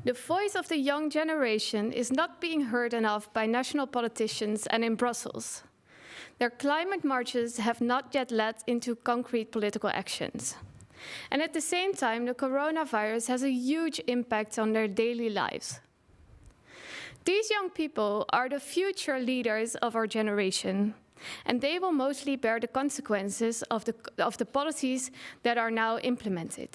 The voice of the young generation is not being heard enough by national politicians and in Brussels. Their climate marches have not yet led into concrete political actions. And at the same time, the coronavirus has a huge impact on their daily lives. These young people are the future leaders of our generation, and they will mostly bear the consequences of the policies that are now implemented.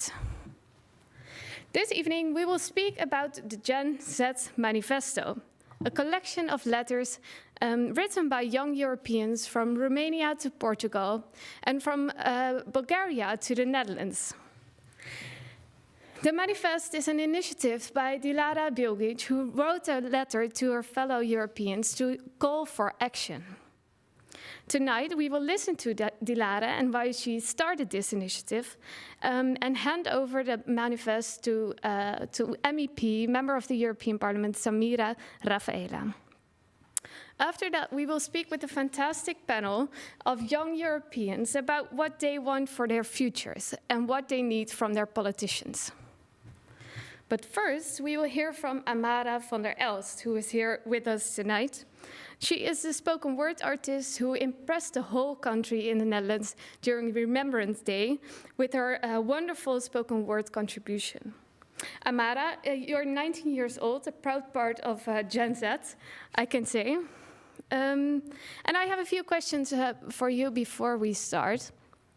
This evening, we will speak about the Gen Z Manifesto, a collection of letters written by young Europeans from Romania to Portugal and from Bulgaria to the Netherlands. The Manifest is an initiative by Dilara Bilgiç, who wrote a letter to her fellow Europeans to call for action. Tonight, we will listen to Dilara and why she started this initiative, and hand over the manifest to MEP, Member of the European Parliament, Samira Rafaela. After that, we will speak with a fantastic panel of young Europeans about what they want for their futures and what they need from their politicians. But first, we will hear from Amara van der Elst, who is here with us tonight. She is a spoken word artist who impressed the whole country in the Netherlands during Remembrance Day with her wonderful spoken word contribution. Amara, you're 19 years old, a proud part of Gen Z, I can say. And I have a few questions for you before we start.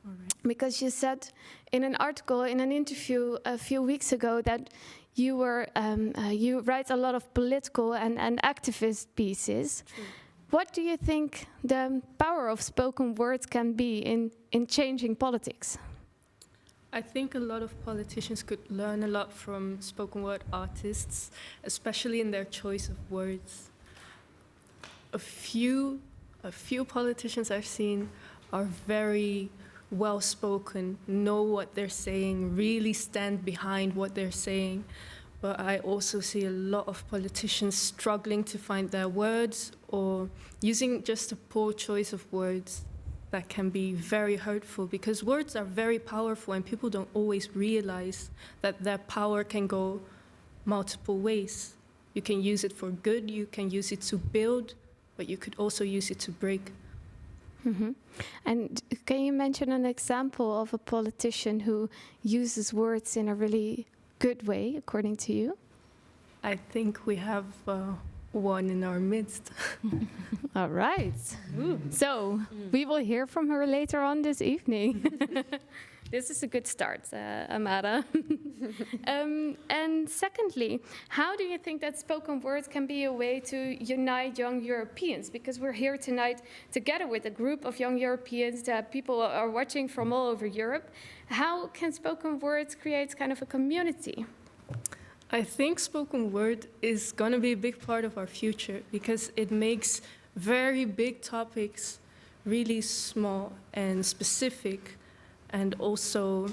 All right. Because you said in an article, in an interview a few weeks ago, that you write a lot of political and activist pieces. True. What do you think the power of spoken words can be in changing politics? I think a lot of politicians could learn a lot from spoken word artists, especially in their choice of words. A few politicians I've seen are very well-spoken, know what they're saying, really stand behind what they're saying. But I also see a lot of politicians struggling to find their words or using just a poor choice of words that can be very hurtful, because words are very powerful and people don't always realize that their power can go multiple ways. You can use it for good, you can use it to build, but you could also use it to break. Mm-hmm. And can you mention an example of a politician who uses words in a really good way, according to you? I think we have one in our midst. All right. So we will hear from her later on this evening. This is a good start, Amara. And secondly, how do you think that spoken word can be a way to unite young Europeans? Because we're here tonight together with a group of young Europeans that people are watching from all over Europe. How can spoken words create kind of a community? I think spoken word is going to be a big part of our future because it makes very big topics really small and specific. And also,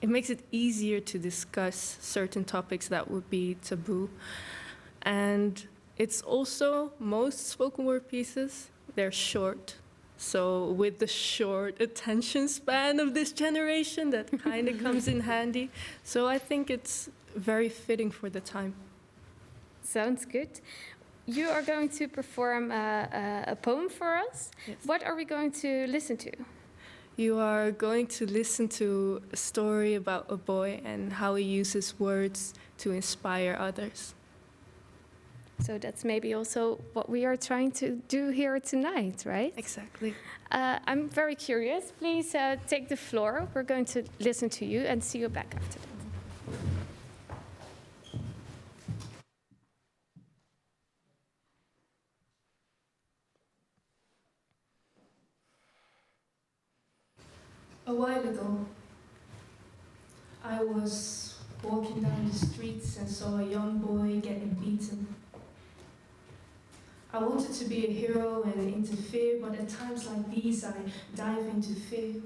it makes it easier to discuss certain topics that would be taboo. And it's also, most spoken word pieces, they're short. So with the short attention span of this generation, that kind of comes in handy. So I think it's very fitting for the time. Sounds good. You are going to perform a poem for us. Yes. What are we going to listen to? You are going to listen to a story about a boy and how he uses words to inspire others. So that's maybe also what we are trying to do here tonight, right? Exactly. I'm very curious. Please take the floor. We're going to listen to you and see you back after that. A while ago, I was walking down the streets and saw a young boy getting beaten. I wanted to be a hero and interfere, but at times like these, I dive into fear.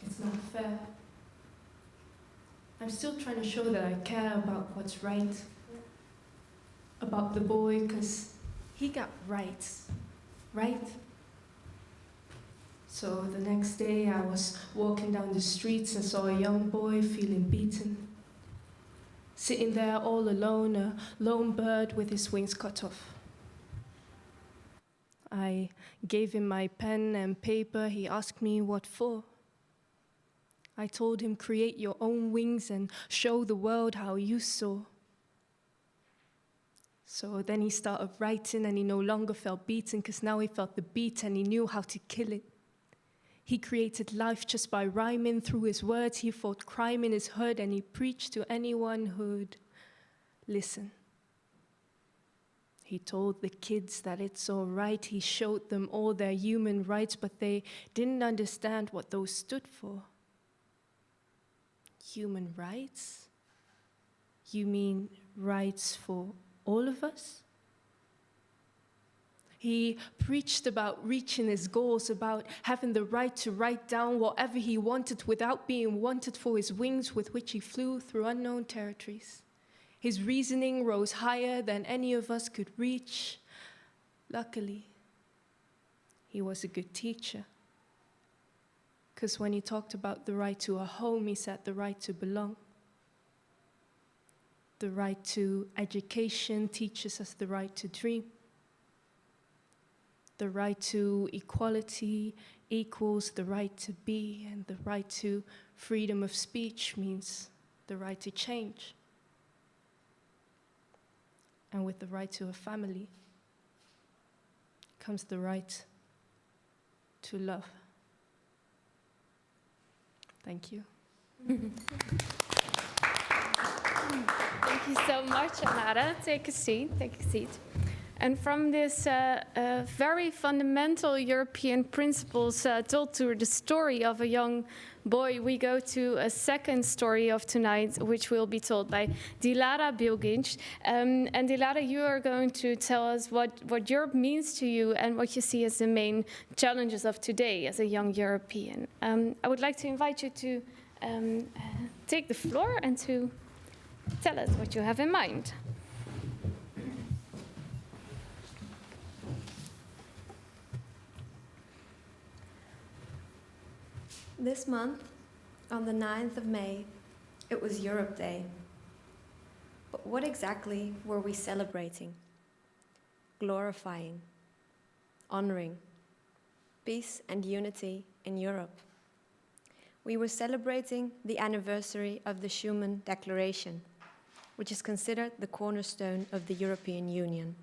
It's not fair. I'm still trying to show that I care about what's right, about the boy, because he got rights, right? So the next day I was walking down the streets and saw a young boy feeling beaten. sitting there all alone, a lone bird with his wings cut off. I gave him my pen and paper. He asked me what for. I told him, create your own wings and show the world how you soar. So then he started writing, and he no longer felt beaten, because now he felt the beat and he knew how to kill it. He created life just by rhyming through his words. He fought crime in his hood, and he preached to anyone who'd listen. He told the kids that it's all right. He showed them all their human rights, but they didn't understand what those stood for. Human rights? You mean rights for all of us? He preached about reaching his goals, about having the right to write down whatever he wanted without being wanted for his wings with which he flew through unknown territories. His reasoning rose higher than any of us could reach. Luckily, he was a good teacher. Because when he talked about the right to a home, he said the right to belong. The right to education teaches us the right to dream. The right to equality equals the right to be, and the right to freedom of speech means the right to change. And with the right to a family comes the right to love. Thank you. Thank you so much, Amara. Take a seat. And from this very fundamental European principles told through the story of a young boy, we go to a second story of tonight, which will be told by Dilara Bilgiç. And Dilara, you are going to tell us what Europe means to you and what you see as the main challenges of today as a young European. I would like to invite you to take the floor and to tell us what you have in mind. This month, on the 9th of May, it was Europe Day. But what exactly were we celebrating? Glorifying, honoring, peace and unity in Europe. We were celebrating the anniversary of the Schuman Declaration, which is considered the cornerstone of the European Union.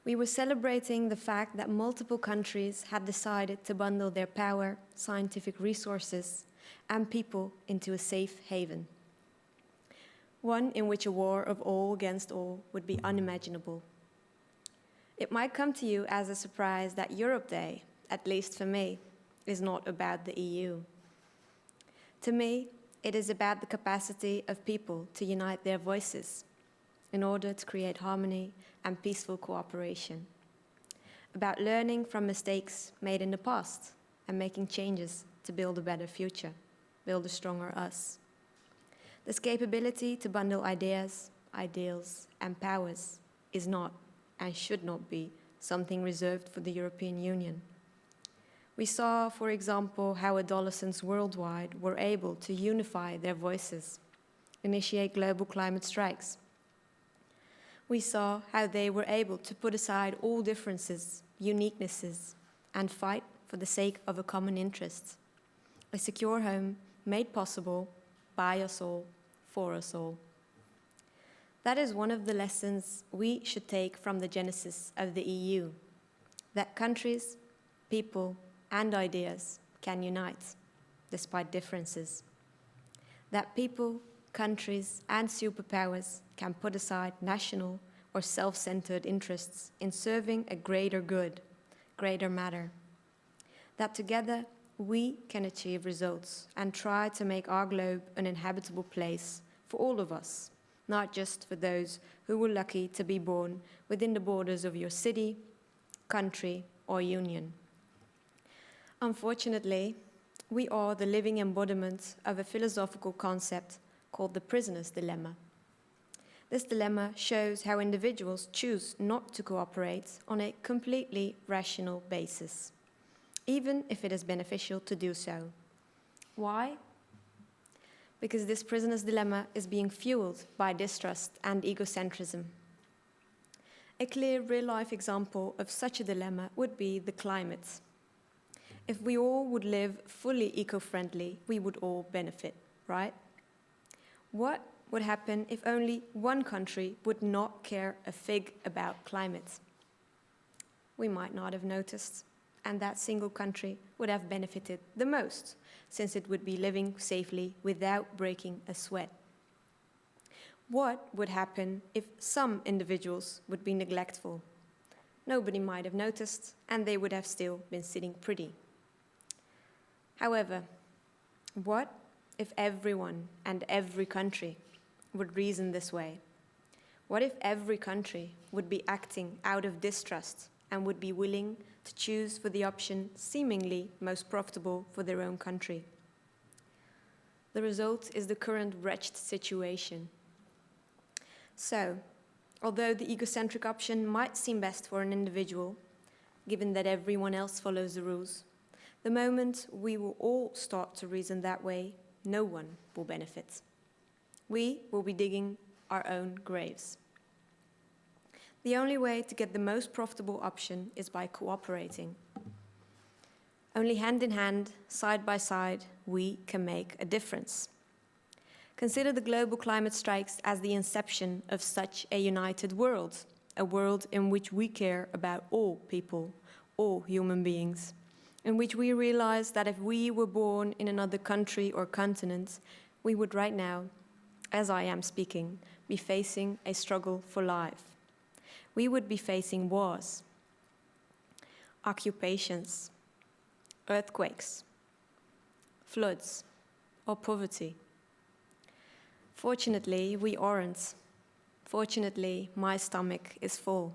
We were celebrating the fact that multiple countries had decided to bundle their power, scientific resources, and people into a safe haven. One in which a war of all against all would be unimaginable. It might come to you as a surprise that Europe Day, at least for me, is not about the EU. To me, it is about the capacity of people to unite their voices in order to create harmony and peaceful cooperation. About learning from mistakes made in the past and making changes to build a better future, build a stronger us. This capability to bundle ideas, ideals, and powers is not and should not be something reserved for the European Union. We saw, for example, how adolescents worldwide were able to unify their voices, initiate global climate strikes. We saw how they were able to put aside all differences, uniquenesses, and fight for the sake of a common interest, a secure home made possible by us all, for us all. That is one of the lessons we should take from the genesis of the EU, that countries, people, and ideas can unite, despite differences. That people, countries, and superpowers can put aside national or self-centered interests in serving a greater good, greater matter. That together we can achieve results and try to make our globe an inhabitable place for all of us, not just for those who were lucky to be born within the borders of your city, country, or union. Unfortunately, we are the living embodiment of a philosophical concept called the prisoner's dilemma. This dilemma shows how individuals choose not to cooperate on a completely rational basis, even if it is beneficial to do so. Why? because this prisoner's dilemma is being fueled by distrust and egocentrism. A clear real-life example of such a dilemma would be the climate. If we all would live fully eco-friendly, we would all benefit, right? What would happen if only one country would not care a fig about climate? We might not have noticed, and that single country would have benefited the most, since it would be living safely without breaking a sweat. What would happen if some individuals would be neglectful? Nobody might have noticed, and they would have still been sitting pretty. However, what if everyone and every country would reason this way? What if every country would be acting out of distrust and would be willing to choose for the option seemingly most profitable for their own country? The result is the current wretched situation. So, although the egocentric option might seem best for an individual, given that everyone else follows the rules, the moment we will all start to reason that way, no one will benefit. We will be digging our own graves. The only way to get the most profitable option is by cooperating. Only hand in hand, side by side, we can make a difference. Consider the global climate strikes as the inception of such a united world, a world in which we care about all people, all human beings, in which we realize that if we were born in another country or continent, we would right now, as I am speaking, be facing a struggle for life. We would be facing wars, occupations, earthquakes, floods, or poverty. Fortunately, we aren't. Fortunately, my stomach is full.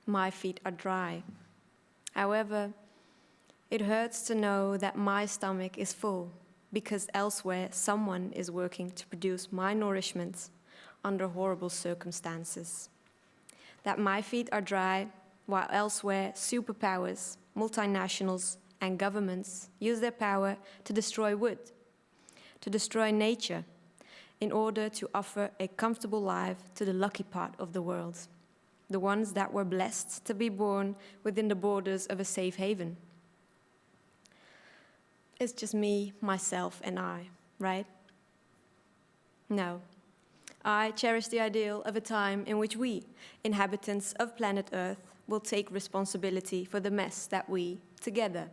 My feet are dry. However, it hurts to know that my stomach is full because elsewhere someone is working to produce my nourishment under horrible circumstances. That my feet are dry while elsewhere superpowers, multinationals, and governments use their power to destroy wood, to destroy nature, in order to offer a comfortable life to the lucky part of the world, the ones that were blessed to be born within the borders of a safe haven. It's just me, myself, and I, right? No. I cherish the ideal of a time in which we, inhabitants of planet Earth, will take responsibility for the mess that we, together,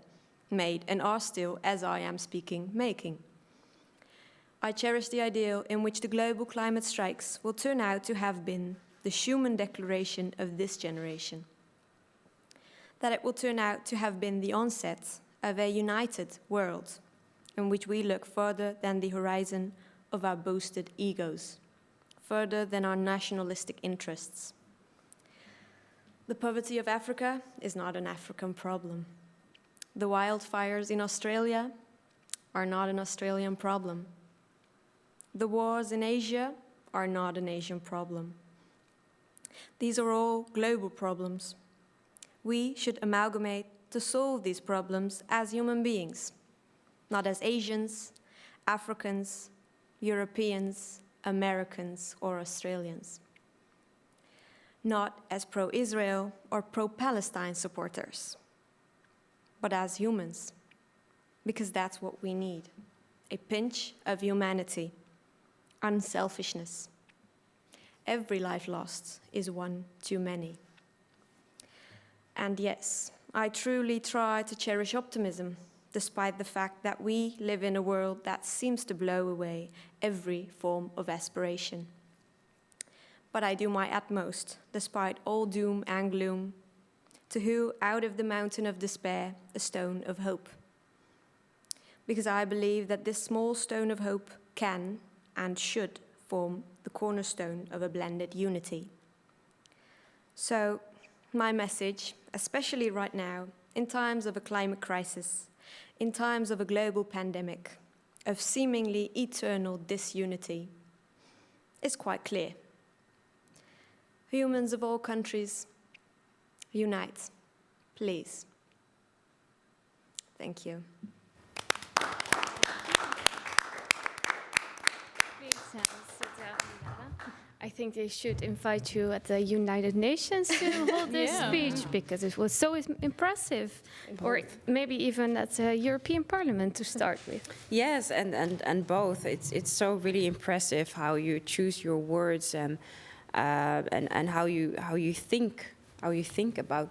made and are still, as I am speaking, making. I cherish the ideal in which the global climate strikes will turn out to have been the Schuman Declaration of this generation. That it will turn out to have been the onset of a united world in which we look further than the horizon of our boasted egos, further than our nationalistic interests. The poverty of Africa is not an African problem. The wildfires in Australia are not an Australian problem. The wars in Asia are not an Asian problem. These are all global problems. We should amalgamate to solve these problems as human beings, not as Asians, Africans, Europeans, Americans, or Australians. Not as pro-Israel or pro-Palestine supporters, but as humans, because that's what we need, a pinch of humanity. Unselfishness. Every life lost is one too many. And yes, I truly try to cherish optimism, despite the fact that we live in a world that seems to blow away every form of aspiration. But I do my utmost, despite all doom and gloom, to hew out of the mountain of despair a stone of hope. Because I believe that this small stone of hope can and should form the cornerstone of a blended unity. So, my message, especially right now, in times of a climate crisis, in times of a global pandemic, of seemingly eternal disunity, is quite clear. Humans of all countries, unite, please. Thank you. think they should invite you at the United Nations to hold this speech, because it was so impressive. Or maybe even at the European Parliament to start with. Yes, and both. It's so really impressive how you choose your words and how you think about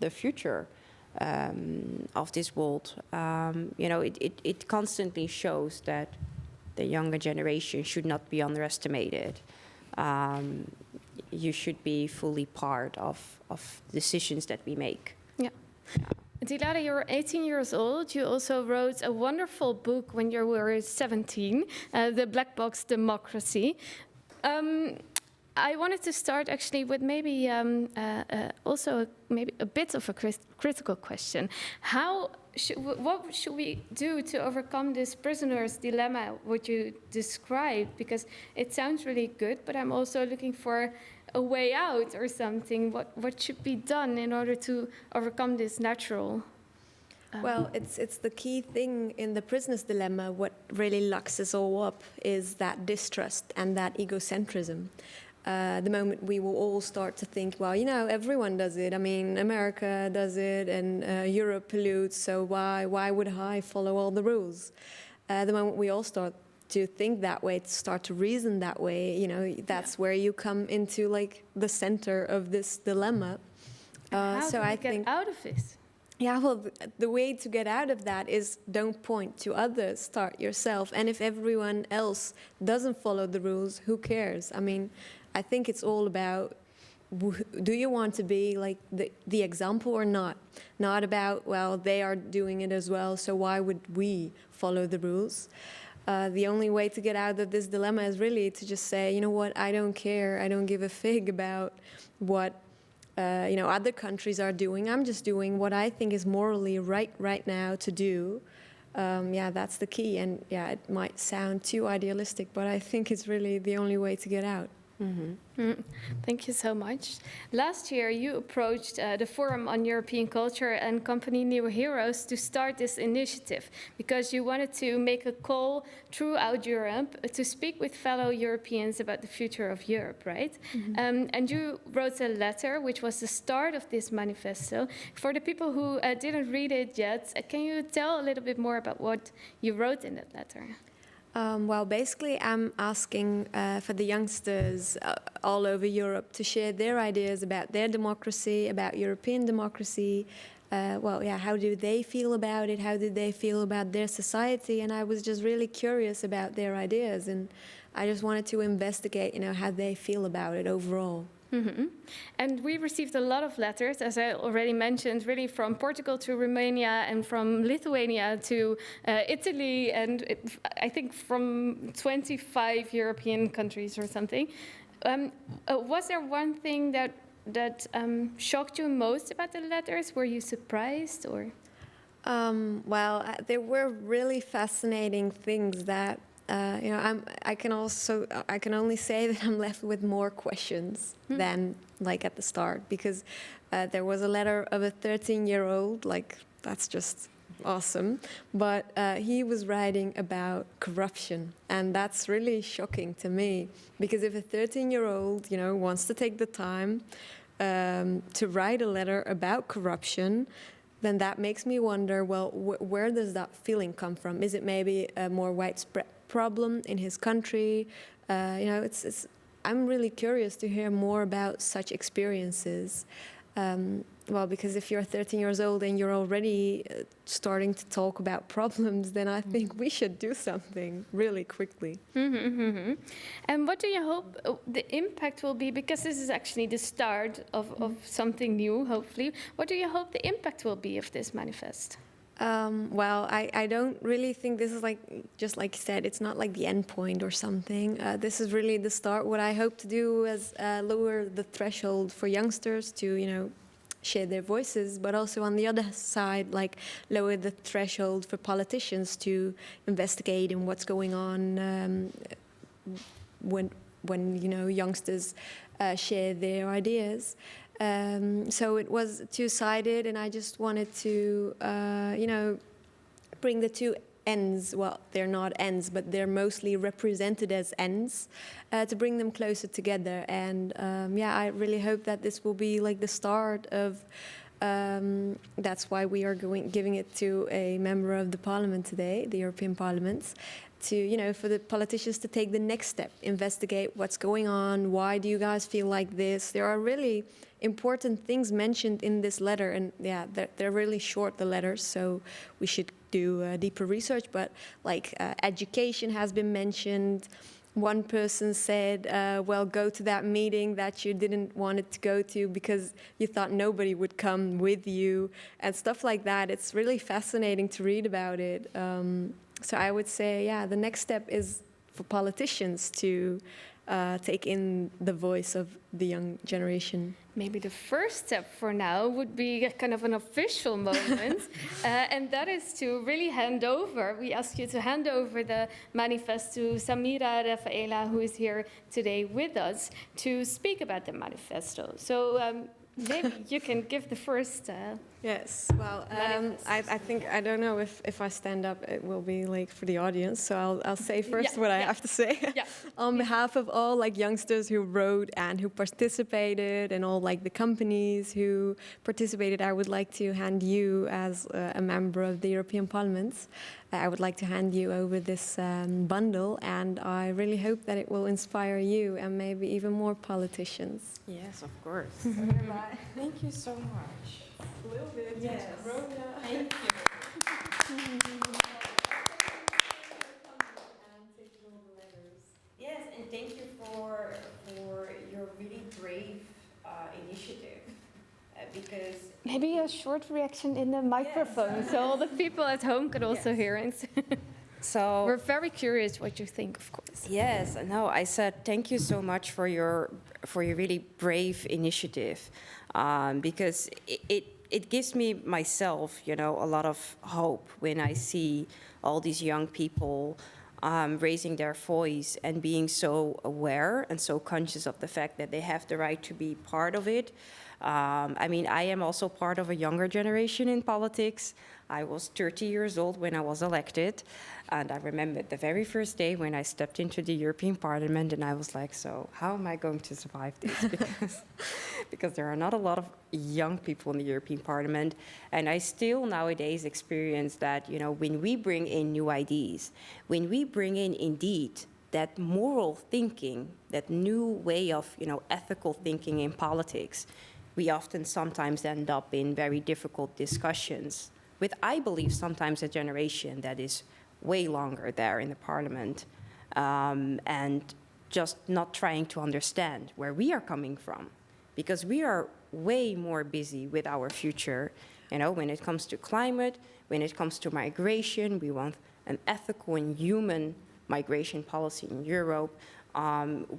the future of this world. It constantly shows that the younger generation should not be underestimated. You should be fully part of decisions that we make. Yeah. Dilara, you're 18 years old. You also wrote a wonderful book when you were 17, The Black Box Democracy. I wanted to start actually with maybe also maybe a bit of a critical question. What should we do to overcome this prisoner's dilemma, what you described? Because it sounds really good, but I'm also looking for a way out or something. What should be done in order to overcome this natural? Well, it's the key thing in the prisoner's dilemma. What really locks us all up is that distrust and that egocentrism. The moment we will all start to think, well, everyone does it. I mean, America does it, and Europe pollutes, so why would I follow all the rules? The moment we all start to think that way, to start to reason that way, that's where you come into like the center of this dilemma. How do we get out of this? Yeah, well, the way to get out of that is don't point to others, start yourself. And if everyone else doesn't follow the rules, who cares? I mean, I think it's all about, do you want to be like the example or not? Not about, well, they are doing it as well, so why would we follow the rules? The only way to get out of this dilemma is really to just say, you know what, I don't care, I don't give a fig about what other countries are doing. I'm just doing what I think is morally right now to do. That's the key. And it might sound too idealistic, but I think it's really the only way to get out. Thank you so much. Last year, you approached the Forum on European Culture and company New Heroes to start this initiative because you wanted to make a call throughout Europe to speak with fellow Europeans about the future of Europe, right? And you wrote a letter, which was the start of this manifesto. For the people who didn't read it yet, can you tell a little bit more about what you wrote in that letter? Well, basically, I'm asking for the youngsters all over Europe to share their ideas about their democracy, about European democracy. How do they feel about it? How do they feel about their society? And I was just really curious about their ideas, and I just wanted to investigate, how they feel about it overall. And we received a lot of letters, as I already mentioned, really from Portugal to Romania and from Lithuania to Italy, and I think from 25 European countries or something. Was there one thing that shocked you most about the letters? Were you surprised, or? There were really fascinating things that I can only say that I'm left with more questions than like at the start, because there was a letter of a 13-year-old, like that's just awesome, but he was writing about corruption, and that's really shocking to me, because if a 13-year-old wants to take the time to write a letter about corruption, then that makes me wonder, well, where does that feeling come from? Is it maybe a more widespread problem in his country? I'm really curious to hear more about such experiences. Because if you're 13 years old and you're already starting to talk about problems, then I think we should do something really quickly. And what do you hope the impact will be? Because this is actually the start of something new, hopefully. What do you hope the impact will be of this manifest? I don't really think this is just like you said, it's not like the end point or something. This is really the start. What I hope to do is lower the threshold for youngsters to, share their voices, but also on the other side, lower the threshold for politicians to investigate in what's going on when youngsters share their ideas. So it was two-sided, and I just wanted to, bring the two ends. Well, they're not ends, but they're mostly represented as ends, to bring them closer together. And yeah, I really hope that this will be like the start of. That's why we are giving it to a member of the Parliament today, the European Parliament, to for the politicians to take the next step, investigate what's going on. Why do you guys feel like this? There are really important things mentioned in this letter, and yeah, they're really short, the letters, so we should do deeper research. But like education has been mentioned. One person said, well, go to that meeting that you didn't want it to go to because you thought nobody would come with you, and stuff like that. It's really fascinating to read about it. So I would say, yeah, the next step is for politicians to take in the voice of the young generation. Maybe the first step for now would be a kind of an official moment, and that is to really hand over. We ask you to hand over the manifesto to Samira Rafaela, who is here today with us, to speak about the manifesto. So maybe you can give the first. Yes, well, I think, I don't know if I stand up, it will be like for the audience, so I'll say first what I have to say. Yeah. On behalf of all like youngsters who wrote and who participated, and all like the companies who participated, I would like to hand you, as a member of the European Parliament, I would like to hand you over this bundle, and I really hope that it will inspire you and maybe even more politicians. Yes, of course. Thank you so much. A little bit. Yes. Thank you. Yes, and thank you for your really brave initiative, because Maybe a short reaction in the microphone, so all the people at home could also hear it. so We're very curious what you think, of course. yes, no, I said thank you so much for your really brave initiative, because it gives me myself, a lot of hope when I see all these young people raising their voice and being so aware and so conscious of the fact that they have the right to be part of it. I mean, I am also part of a younger generation in politics. I was 30 years old when I was elected, and I remember the very first day when I stepped into the European Parliament, and I was like, so how am I going to survive this? Because there are not a lot of young people in the European Parliament, and I still nowadays experience that, when we bring in new ideas, when we bring in indeed that moral thinking, that new way of, ethical thinking in politics, we often sometimes end up in very difficult discussions with, I believe, sometimes a generation that is way longer there in the parliament, and just not trying to understand where we are coming from, because we are way more busy with our future. When it comes to climate, when it comes to migration, we want an ethical and human migration policy in Europe.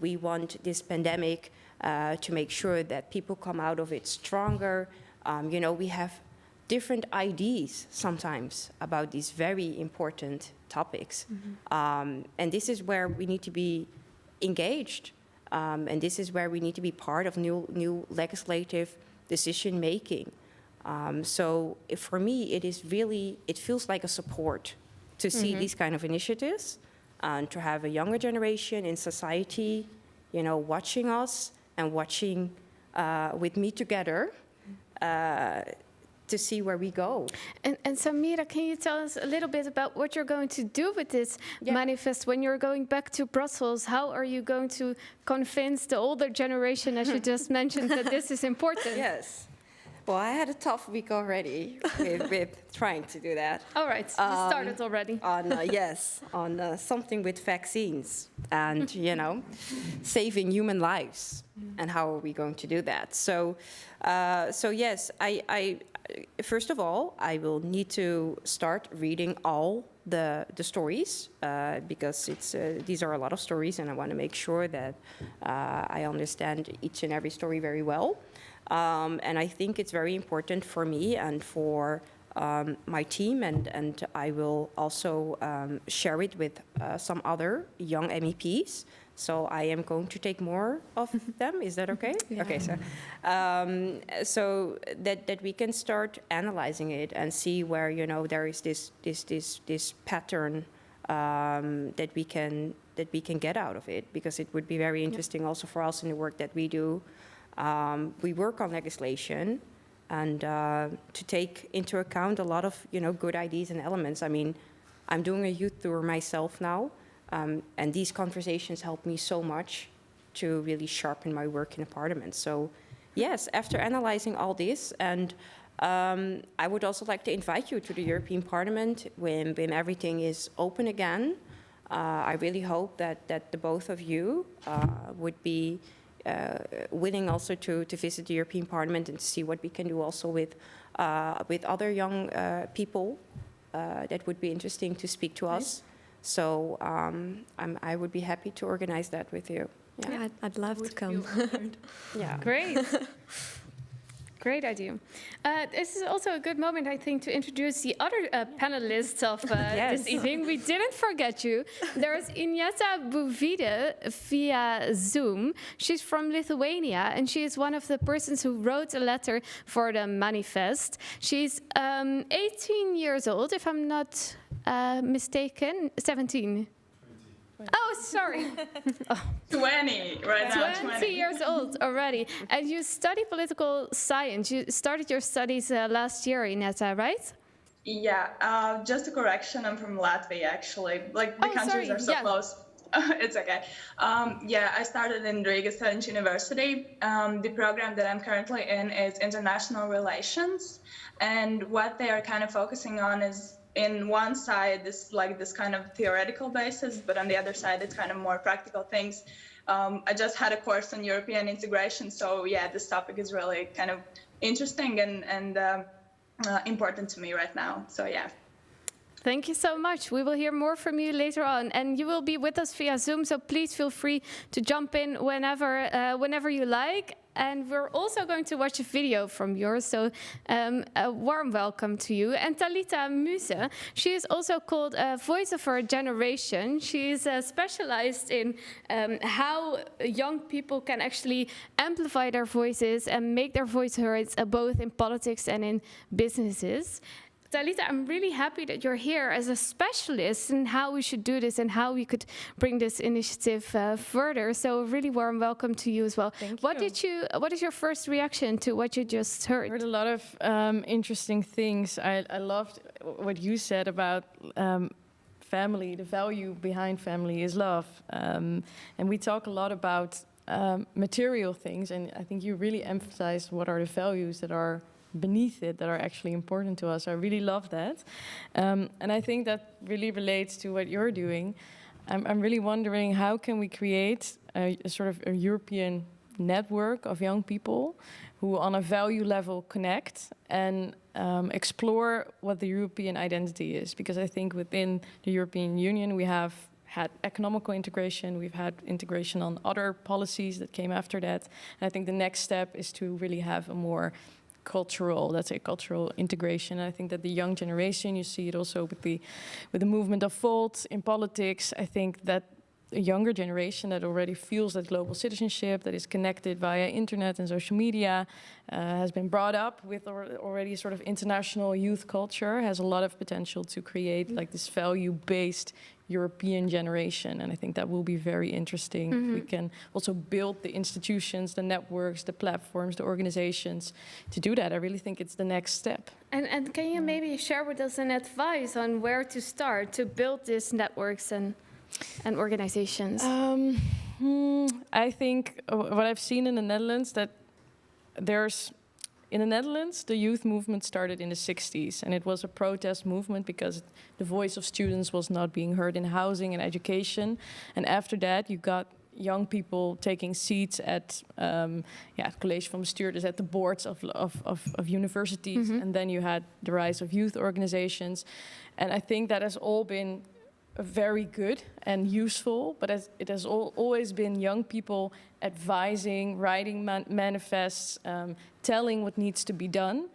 We want this pandemic to make sure that people come out of it stronger. We have different ideas sometimes about these very important topics. Mm-hmm. And this is where we need to be engaged. And this is where we need to be part of new legislative decision making. So for me, it feels like a support to see these kind of initiatives, and to have a younger generation in society, watching us and watching with me together, to see where we go. And Samira, can you tell us a little bit about what you're going to do with this manifest when you're going back to Brussels? How are you going to convince the older generation, as you just mentioned, that this is important? Yes. Well, I had a tough week already with trying to do that. All right, you started already. On something with vaccines and, saving human lives. And how are we going to do that? So yes, I first of all, I will need to start reading all the stories, because these are a lot of stories, and I want to make sure that I understand each and every story very well. And I think it's very important for me and for my team, and I will also share it with some other young MEPs, So I am going to take more of them. Is that okay? Yeah. Okay, so that we can start analyzing it and see where, you know, there is this pattern that we can get out of it, because it would be very interesting also for us in the work that we do. We work on legislation, and to take into account a lot of, you know, good ideas and elements. I mean, I'm doing a youth tour myself now, and these conversations help me so much to really sharpen my work in the parliament. So yes, after analyzing all this, and I would also like to invite you to the European Parliament when everything is open again. I really hope that the both of you would be willing also to visit the European Parliament and to see what we can do also with other young people that would be interesting to speak to us. So I would be happy to organize that with you. Yeah, I'd love to come. Yeah. Great. Great idea. This is also a good moment, I think, to introduce the other panelists of Yes. this evening. We didn't forget you. There's Ineta Buvide via Zoom. She's from Lithuania, and she is one of the persons who wrote a letter for the Manifest. She's 18 years old, if I'm not mistaken. 17. Oh, sorry. 20 right now. 20 years old already. And you study political science. You started your studies last year, Ineta, right? Yeah, just a correction. I'm from Latvia, actually. Like, the countries are so close. It's okay. Yeah, I started in Riga Student University. The program that I'm currently in is international relations. And what they are kind of focusing on is, in one side, this kind of theoretical basis, but on the other side, it's kind of more practical things. I just had a course on European integration, so yeah, this topic is really kind of interesting and important to me right now. So yeah. Thank you so much. We will hear more from you later on, and you will be with us via Zoom. So please feel free to jump in whenever you like. And we're also going to watch a video from yours, so a warm welcome to you. And Talitha Muusse, she is also called Voice of Her Generation. She is specialized in how young people can actually amplify their voices and make their voice heard, both in politics and in businesses. Talitha, I'm really happy that you're here as a specialist in how we should do this and how we could bring this initiative further. So a really warm welcome to you as well. Thank you. What is your first reaction to what you just heard? I heard a lot of interesting things. I loved what you said about family. The value behind family is love. And we talk a lot about material things, and I think you really emphasized what are the values that are beneath it that are actually important to us. I really love that. And I think that really relates to what you're doing. I'm really wondering, how can we create a sort of a European network of young people who on a value level connect and explore what the European identity is? Because I think within the European Union we have had economical integration, we've had integration on other policies that came after that. And I think the next step is to really have a more cultural integration. I think that the young generation, you see it also with the movement of Volt in politics. I think that a younger generation that already feels that global citizenship, that is connected via internet and social media, has been brought up with already sort of international youth culture, has a lot of potential to create like this value-based European generation. And I think that will be very interesting. Mm-hmm. We can also build the institutions, the networks, the platforms, the organizations to do that. I really think it's the next step. And can you maybe share with us an advice on where to start to build these networks and organizations? I think what I've seen in the Netherlands, that in the Netherlands, the youth movement started in the 60s, and it was a protest movement because the voice of students was not being heard in housing and education. And after that, you got young people taking seats at college van bestuurders, at the boards of universities, mm-hmm. and then you had the rise of youth organizations. And I think that has all been very good and useful, but it has always been young people advising, writing manifests, telling what needs to be done.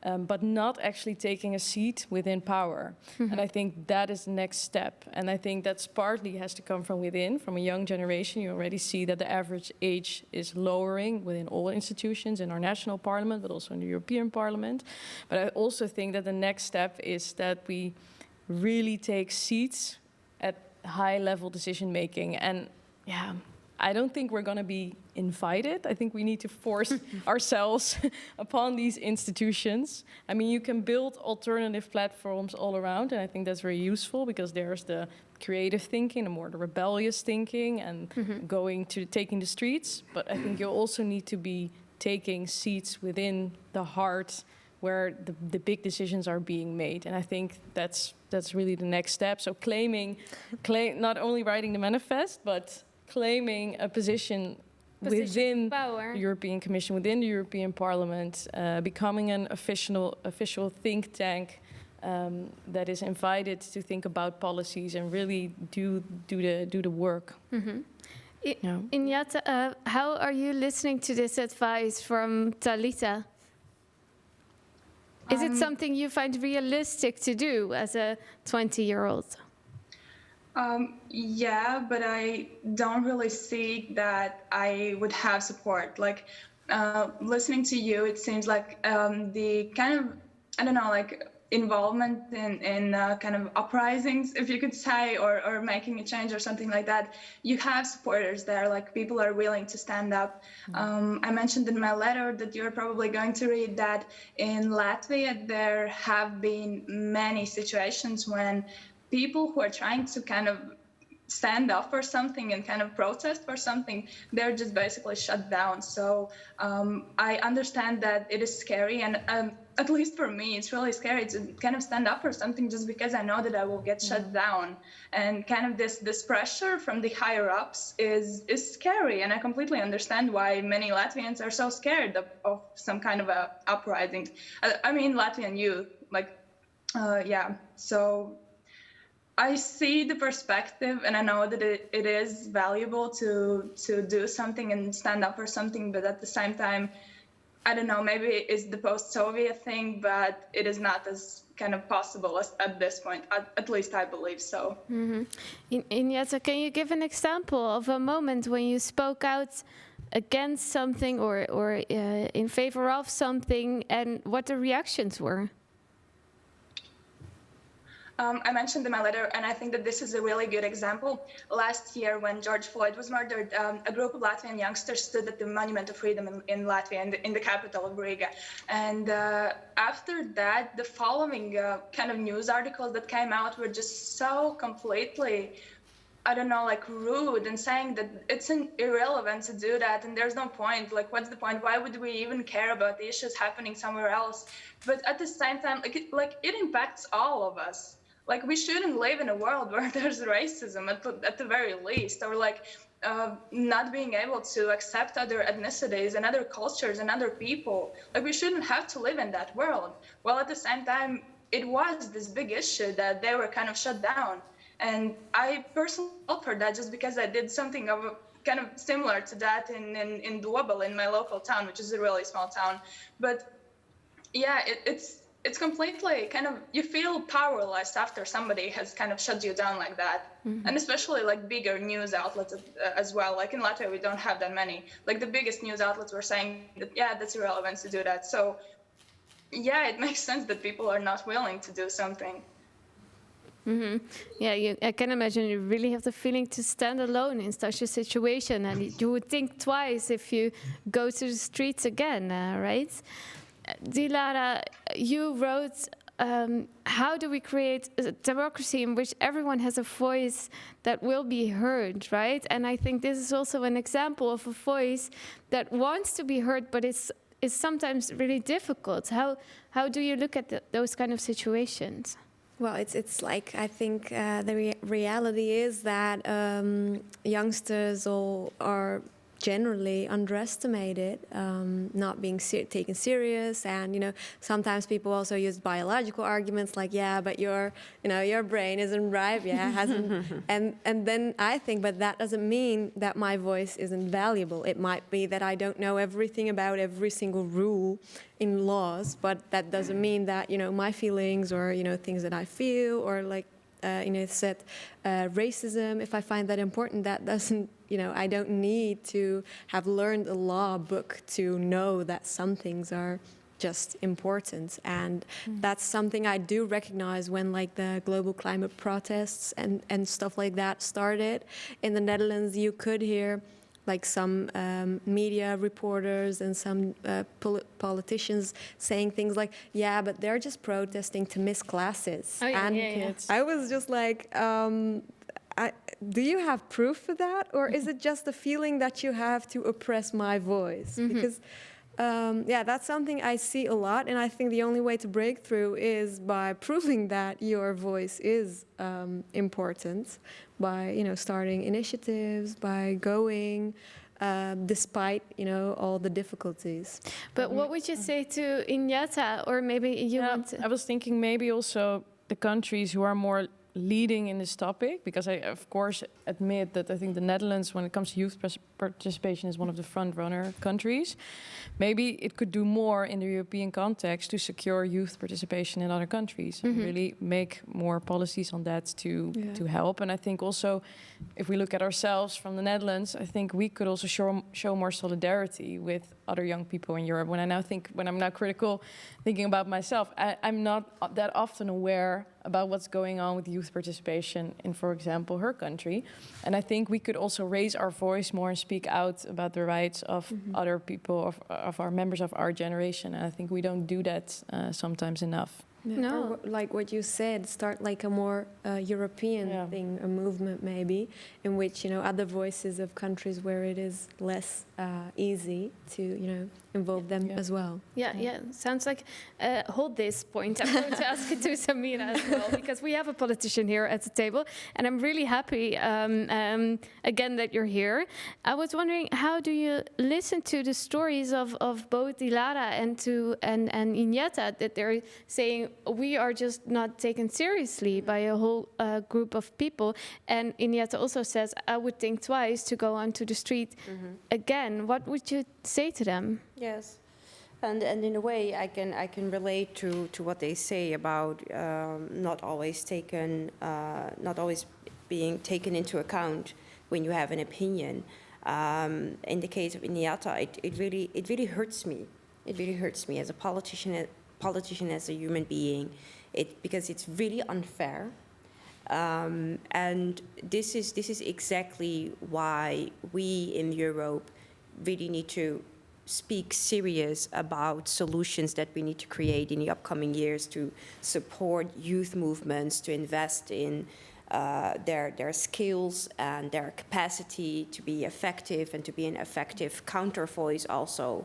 but not actually taking a seat within power. And I think that is the next step. And I think that's partly has to come from within, from a young generation. You already see that the average age is lowering within all institutions, in our national parliament, but also in the European Parliament. But I also think that the next step is that we really take seats at high-level decision-making. And yeah, I don't think we're going to be invited. I think we need to force ourselves upon these institutions. I mean, you can build alternative platforms all around, and I think that's very useful because there's the creative thinking, the rebellious thinking, and taking the streets. But I think you also need to be taking seats within the heart where the big decisions are being made. And I think that's really the next step. So not only writing the manifest, but claiming a position within the European Commission, within the European Parliament, becoming an official think tank that is invited to think about policies and really do the work. Injata, how are you listening to this advice from Talitha? Is it something you find realistic to do as a 20-year-old? Yeah, but I don't really see that I would have support. Like, listening to you, it seems like the kind of, I don't know, like involvement in kind of uprisings, if you could say, or making a change or something like that. You have supporters there, like people are willing to stand up. I mentioned in my letter that you're probably going to read that in Latvia, there have been many situations when people who are trying to kind of stand up for something and kind of protest for something, they're just basically shut down. So I understand that it is scary, and at least for me, it's really scary to kind of stand up for something just because I know that I will get shut down. And kind of this pressure from the higher ups is scary, and I completely understand why many Latvians are so scared of some kind of a uprising. I mean, Latvian youth, like, yeah, so I see the perspective, and I know that it is valuable to do something and stand up for something, but at the same time, I don't know, maybe it's the post-Soviet thing, but it is not as kind of possible at this point, at least I believe so. Injata, can you give an example of a moment when you spoke out against something or in favor of something, and what the reactions were? I mentioned in my letter, and I think that this is a really good example. Last year, when George Floyd was murdered, a group of Latvian youngsters stood at the Monument of Freedom in Latvia, in the capital of Riga. And after that, the following kind of news articles that came out were just so completely, I don't know, like rude, and saying that it's irrelevant to do that, and there's no point. Like, what's the point? Why would we even care about the issues happening somewhere else? But at the same time, it impacts all of us. Like, we shouldn't live in a world where there's racism at the very least, or like not being able to accept other ethnicities and other cultures and other people. Like, we shouldn't have to live in that world. Well, at the same time, it was this big issue that they were kind of shut down. And I personally felt for that just because I did something of kind of similar to that in Dobel, in my local town, which is a really small town. But yeah, it's completely kind of, you feel powerless after somebody has kind of shut you down like that. And especially like bigger news outlets as well. Like in Latvia, we don't have that many. Like the biggest news outlets were saying that, yeah, that's irrelevant to do that. So yeah, it makes sense that people are not willing to do something. Yeah, I can imagine you really have the feeling to stand alone in such a situation, and you would think twice if you go to the streets again, right? Dilara, you wrote, how do we create a democracy in which everyone has a voice that will be heard, right? And I think this is also an example of a voice that wants to be heard, but is sometimes really difficult. How do you look at those kind of situations? Well, it's like, I think the reality is that youngsters are generally underestimated, not being taken serious, and sometimes people also use biological arguments like, yeah, but your brain isn't ripe, hasn't, and then I think, but that doesn't mean that my voice isn't valuable. It might be that I don't know everything about every single rule in laws, but that doesn't mean that my feelings or things that I feel or like. Racism, if I find that important, that doesn't, I don't need to have learned a law book to know that some things are just important. And that's something I do recognize when like the global climate protests and stuff like that started. In the Netherlands, you could hear like some media reporters and some politicians saying things like, yeah, but they're just protesting to miss classes. Oh, yeah, and yeah. I was just like, do you have proof for that? Or is it just the feeling that you have to oppress my voice? Because that's something I see a lot, and I think the only way to break through is by proving that your voice is important, by starting initiatives, by going despite all the difficulties. But what would you say to Injata, or maybe you want to... I was thinking maybe also the countries who are more leading in this topic, because I, of course, admit that I think the Netherlands, when it comes to youth participation, is one of the front-runner countries. Maybe it could do more in the European context to secure youth participation in other countries, and really make more policies on that to help. And I think also, if we look at ourselves from the Netherlands, I think we could also show more solidarity with other young people in Europe. When I'm now critical, thinking about myself, I'm not that often aware about what's going on with youth participation in, for example, her country. And I think we could also raise our voice more and speak out about the rights of other people, of our members of our generation. And I think we don't do that sometimes enough. No. Or like what you said, start like a more European thing, a movement maybe, in which, other voices of countries where it is less easy to, involve them as well. Yeah. Sounds like, hold this point. I'm going to ask it to Samira as well, because we have a politician here at the table, and I'm really happy, again, that you're here. I was wondering, how do you listen to the stories of both Dilara and Injata, that they're saying, we are just not taken seriously by a whole group of people? And Injata also says, I would think twice to go onto the street again. What would you say to them? Yes, and in a way, I can relate to what they say about not always being taken into account when you have an opinion. In the case of Injata, it really hurts me. It really hurts me as a politician, as a human being, because it's really unfair. And this is exactly why we in Europe really need to speak serious about solutions that we need to create in the upcoming years to support youth movements, to invest in their skills and their capacity to be effective and to be an effective counter voice also.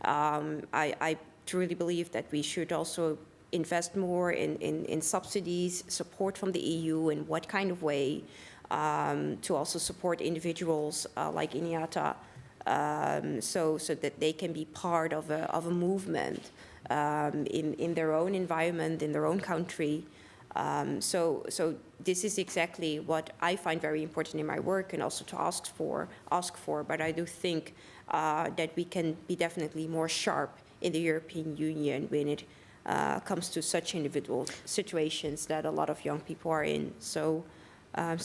I truly believe that we should also invest more in subsidies, support from the EU, in what kind of way, to also support individuals like Injata, so that they can be part of a movement in their own environment, in their own country. So this is exactly what I find very important in my work, and also to ask for. But I do think that we can be definitely more sharp in the European Union when it comes to such individual situations that a lot of young people are in. So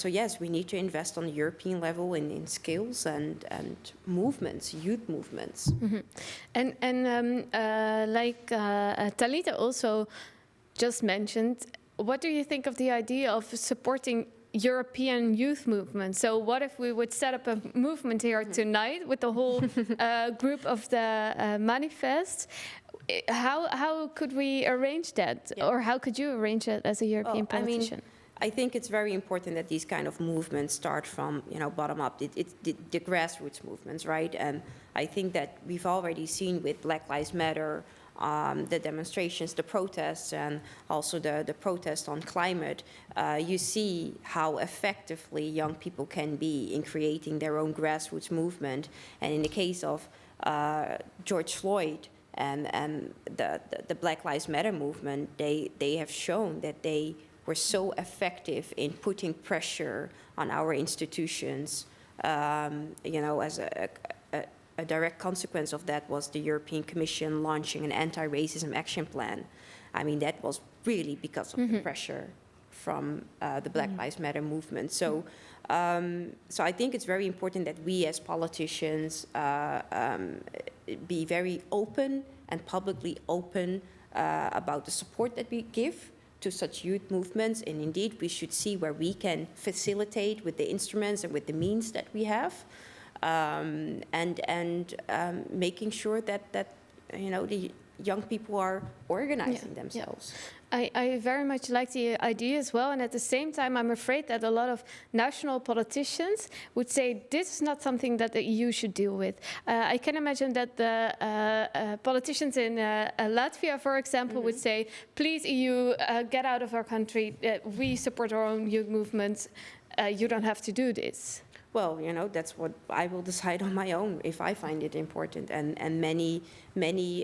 yes, we need to invest on the European level in skills and movements, youth movements. And like Talitha also just mentioned, what do you think of the idea of supporting European youth movement? So what if we would set up a movement here tonight with the whole group of the Manifest? How could we arrange that? Yeah. Or how could you arrange that as a European politician? I think it's very important that these kind of movements start from, bottom up. It's the grassroots movements, right? And I think that we've already seen with Black Lives Matter the demonstrations, the protests, and also the protest on climate, you see how effectively young people can be in creating their own grassroots movement. And in the case of George Floyd and the Black Lives Matter movement, they have shown that they were so effective in putting pressure on our institutions. As a direct consequence of that was the European Commission launching an anti-racism action plan. I mean, that was really because of the pressure from the Black Lives Matter movement. So I think it's very important that we as politicians be very open and publicly open about the support that we give to such youth movements. And indeed, we should see where we can facilitate with the instruments and with the means that we have. Making sure that the young people are organizing themselves. I very much like the idea as well, and at the same time I'm afraid that a lot of national politicians would say this is not something that the EU should deal with. I can imagine that the politicians in Latvia, for example, would say, please EU, get out of our country, we support our own youth movements, you don't have to do this. Well, that's what I will decide on my own if I find it important. And many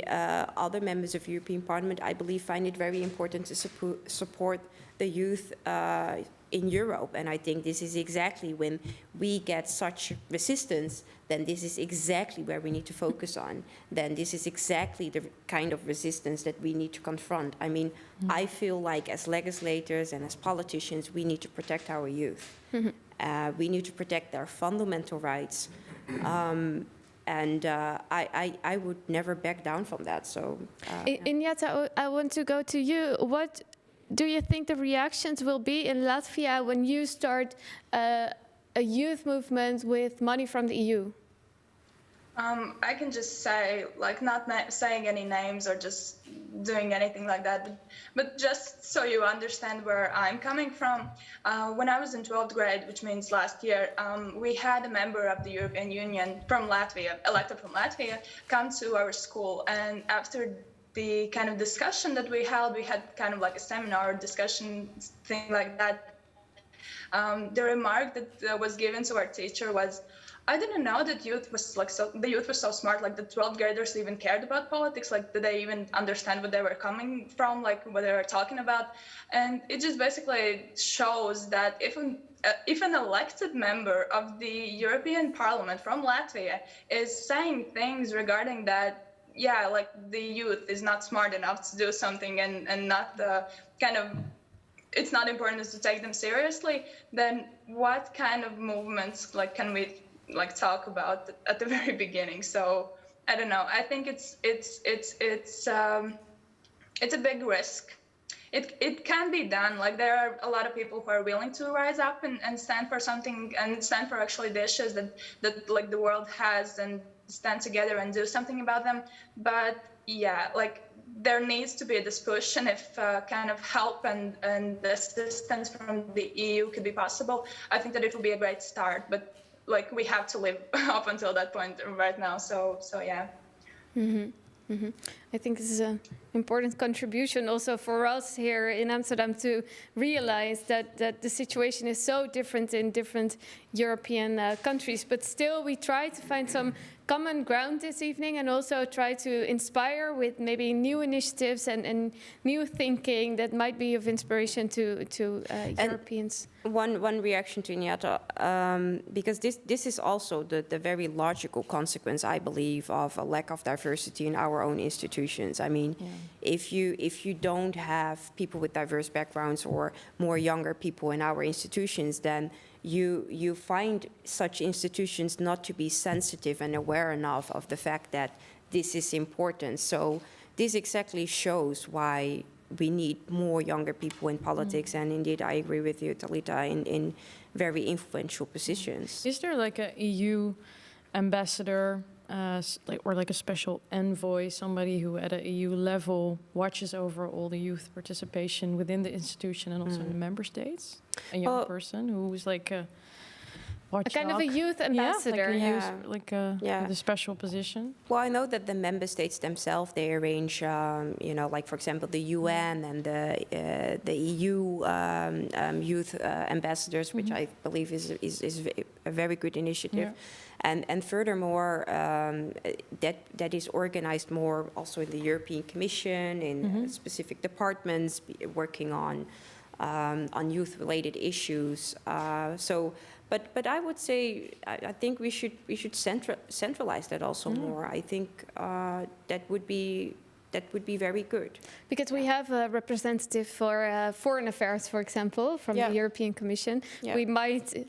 other members of European Parliament, I believe, find it very important to support the youth in Europe. And I think this is exactly when we get such resistance, then this is exactly where we need to focus on. Then this is exactly the kind of resistance that we need to confront. I mean, I feel like as legislators and as politicians, we need to protect our youth. We need to protect their fundamental rights. I would never back down from that. So, Injata, I want to go to you. What do you think the reactions will be in Latvia when you start a youth movement with money from the EU? I can just say, like, not saying any names or just doing anything like that, but just so you understand where I'm coming from. When I was in 12th grade, which means last year, we had a member of the European Union from Latvia, elected from Latvia, come to our school. And after the kind of discussion that we held, we had kind of like a seminar discussion thing like that. The remark that was given to our teacher was, I didn't know that the youth was so smart, like the 12th graders even cared about politics, like did they even understand what they were coming from, like what they were talking about. And it just basically shows that if an elected member of the European Parliament from Latvia is saying things regarding that, yeah, like the youth is not smart enough to do something and not it's not important to take them seriously, then what kind of movements can we talk about at the very beginning? So I don't know. I think it's a big risk. It can be done. Like there are a lot of people who are willing to rise up and stand for something and stand for actually the issues that like the world has and stand together and do something about them. But yeah, like there needs to be this push, and if kind of help and assistance from the EU could be possible, I think that it will be a great start. But like we have to live up until that point right now. So yeah. I think this is an important contribution also for us here in Amsterdam to realize that the situation is so different in different European countries. But still, we try to find some common ground this evening and also try to inspire with maybe new initiatives and new thinking that might be of inspiration to Europeans. One reaction to Injata, because this is also the very logical consequence, I believe, of a lack of diversity in our own institutions. I mean, if you don't have people with diverse backgrounds or more younger people in our institutions, then you find such institutions not to be sensitive and aware enough of the fact that this is important. So this exactly shows why we need more younger people in politics, and indeed, I agree with you, Talitha, in very influential positions. Is there like a EU ambassador, or like a special envoy, somebody who at a EU level watches over all the youth participation within the institution and also in the member states? A young person who is like watch a kind of a youth ambassador. The special position. Well, I know that the member states themselves, they arrange, like for example, the UN and the EU youth ambassadors, which I believe is a very good initiative. Yeah. And furthermore, that is organized more also in the European Commission, in specific departments working on youth-related issues. But I would say I think we should centralize that also more. I think that would be very good. Because we have a representative for foreign affairs, for example, from the European Commission. Yeah. We might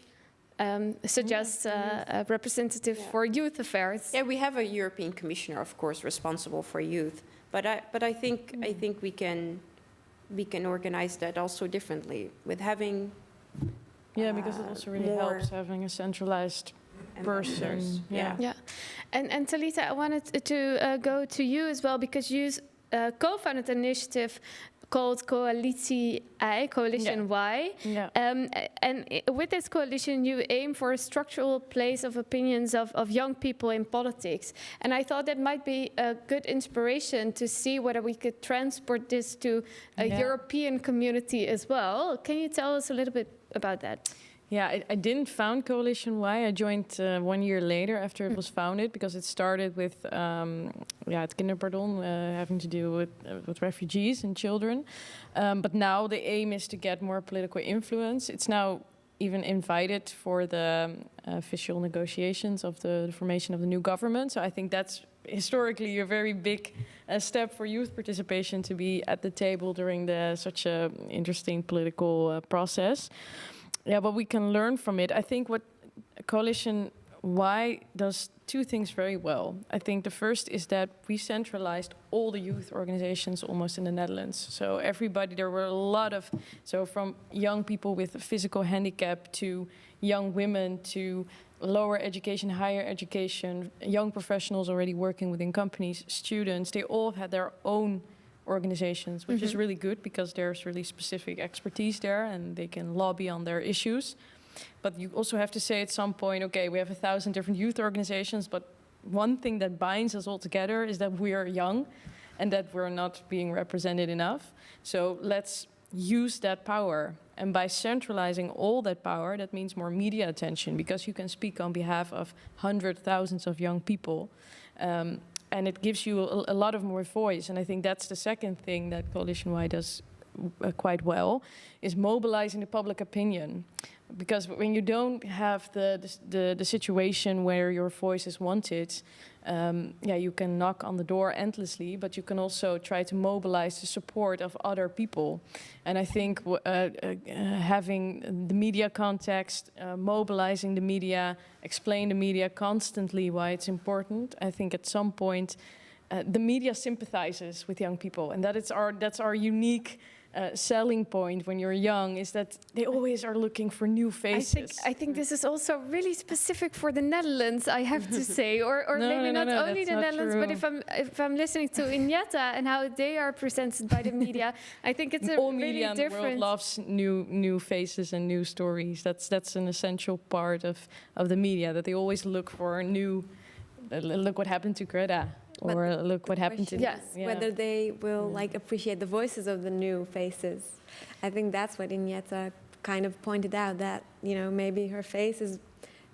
suggest a representative for youth affairs. Yeah, we have a European commissioner, of course, responsible for youth. But I think we can organize that also differently with having. Yeah, because it also really helps having a centralized person. Yeah. And Talitha, I wanted to go to you as well, because you co-founded an initiative called Coalition Y. Yeah. And with this coalition, you aim for a structural place of opinions of young people in politics. And I thought that might be a good inspiration to see whether we could transport this to a European community as well. Can you tell us a little bit about that? Yeah, I didn't found Coalition Y. I joined 1 year later after it was founded, because it started with het kinderpardon, having to do with refugees and children. But now the aim is to get more political influence. It's now even invited for the official negotiations of the formation of the new government. So I think that's historically a very big step for youth participation, to be at the table during such a interesting political process. Yeah, but we can learn from it. I think what Coalition Y does two things very well. I think the first is that we centralized all the youth organizations almost in the Netherlands. So everybody, there were a lot of, so from young people with a physical handicap to young women to lower education, higher education, young professionals already working within companies, students, they all had their own organizations, which is really good, because there's really specific expertise there and they can lobby on their issues. But you also have to say at some point, okay, we have 1,000 different youth organizations, but one thing that binds us all together is that we are young and that we're not being represented enough. So let's use that power. And by centralizing all that power, that means more media attention, because you can speak on behalf of hundreds, thousands of young people. And it gives you a lot of more voice. And I think that's the second thing that Coalition Y does quite well, is mobilizing the public opinion. Because when you don't have the situation where your voice is wanted, you can knock on the door endlessly, but you can also try to mobilize the support of other people. And I think having the media context, mobilizing the media, explain the media constantly why it's important. I think at some point the media sympathizes with young people, and that's our unique selling point when you're young, is that they always are looking for new faces. I think this is also really specific for the Netherlands, I have to say, or maybe not only the Netherlands, but if I'm listening to Injetta and how they are presented by the media, I think it's all really media different. The world loves new faces and new stories. That's an essential part of the media, that they always look for new. Look what happened to Greta. Or look what happened to whether they will appreciate the voices of the new faces. I think that's what Injetta kind of pointed out, that maybe her face is,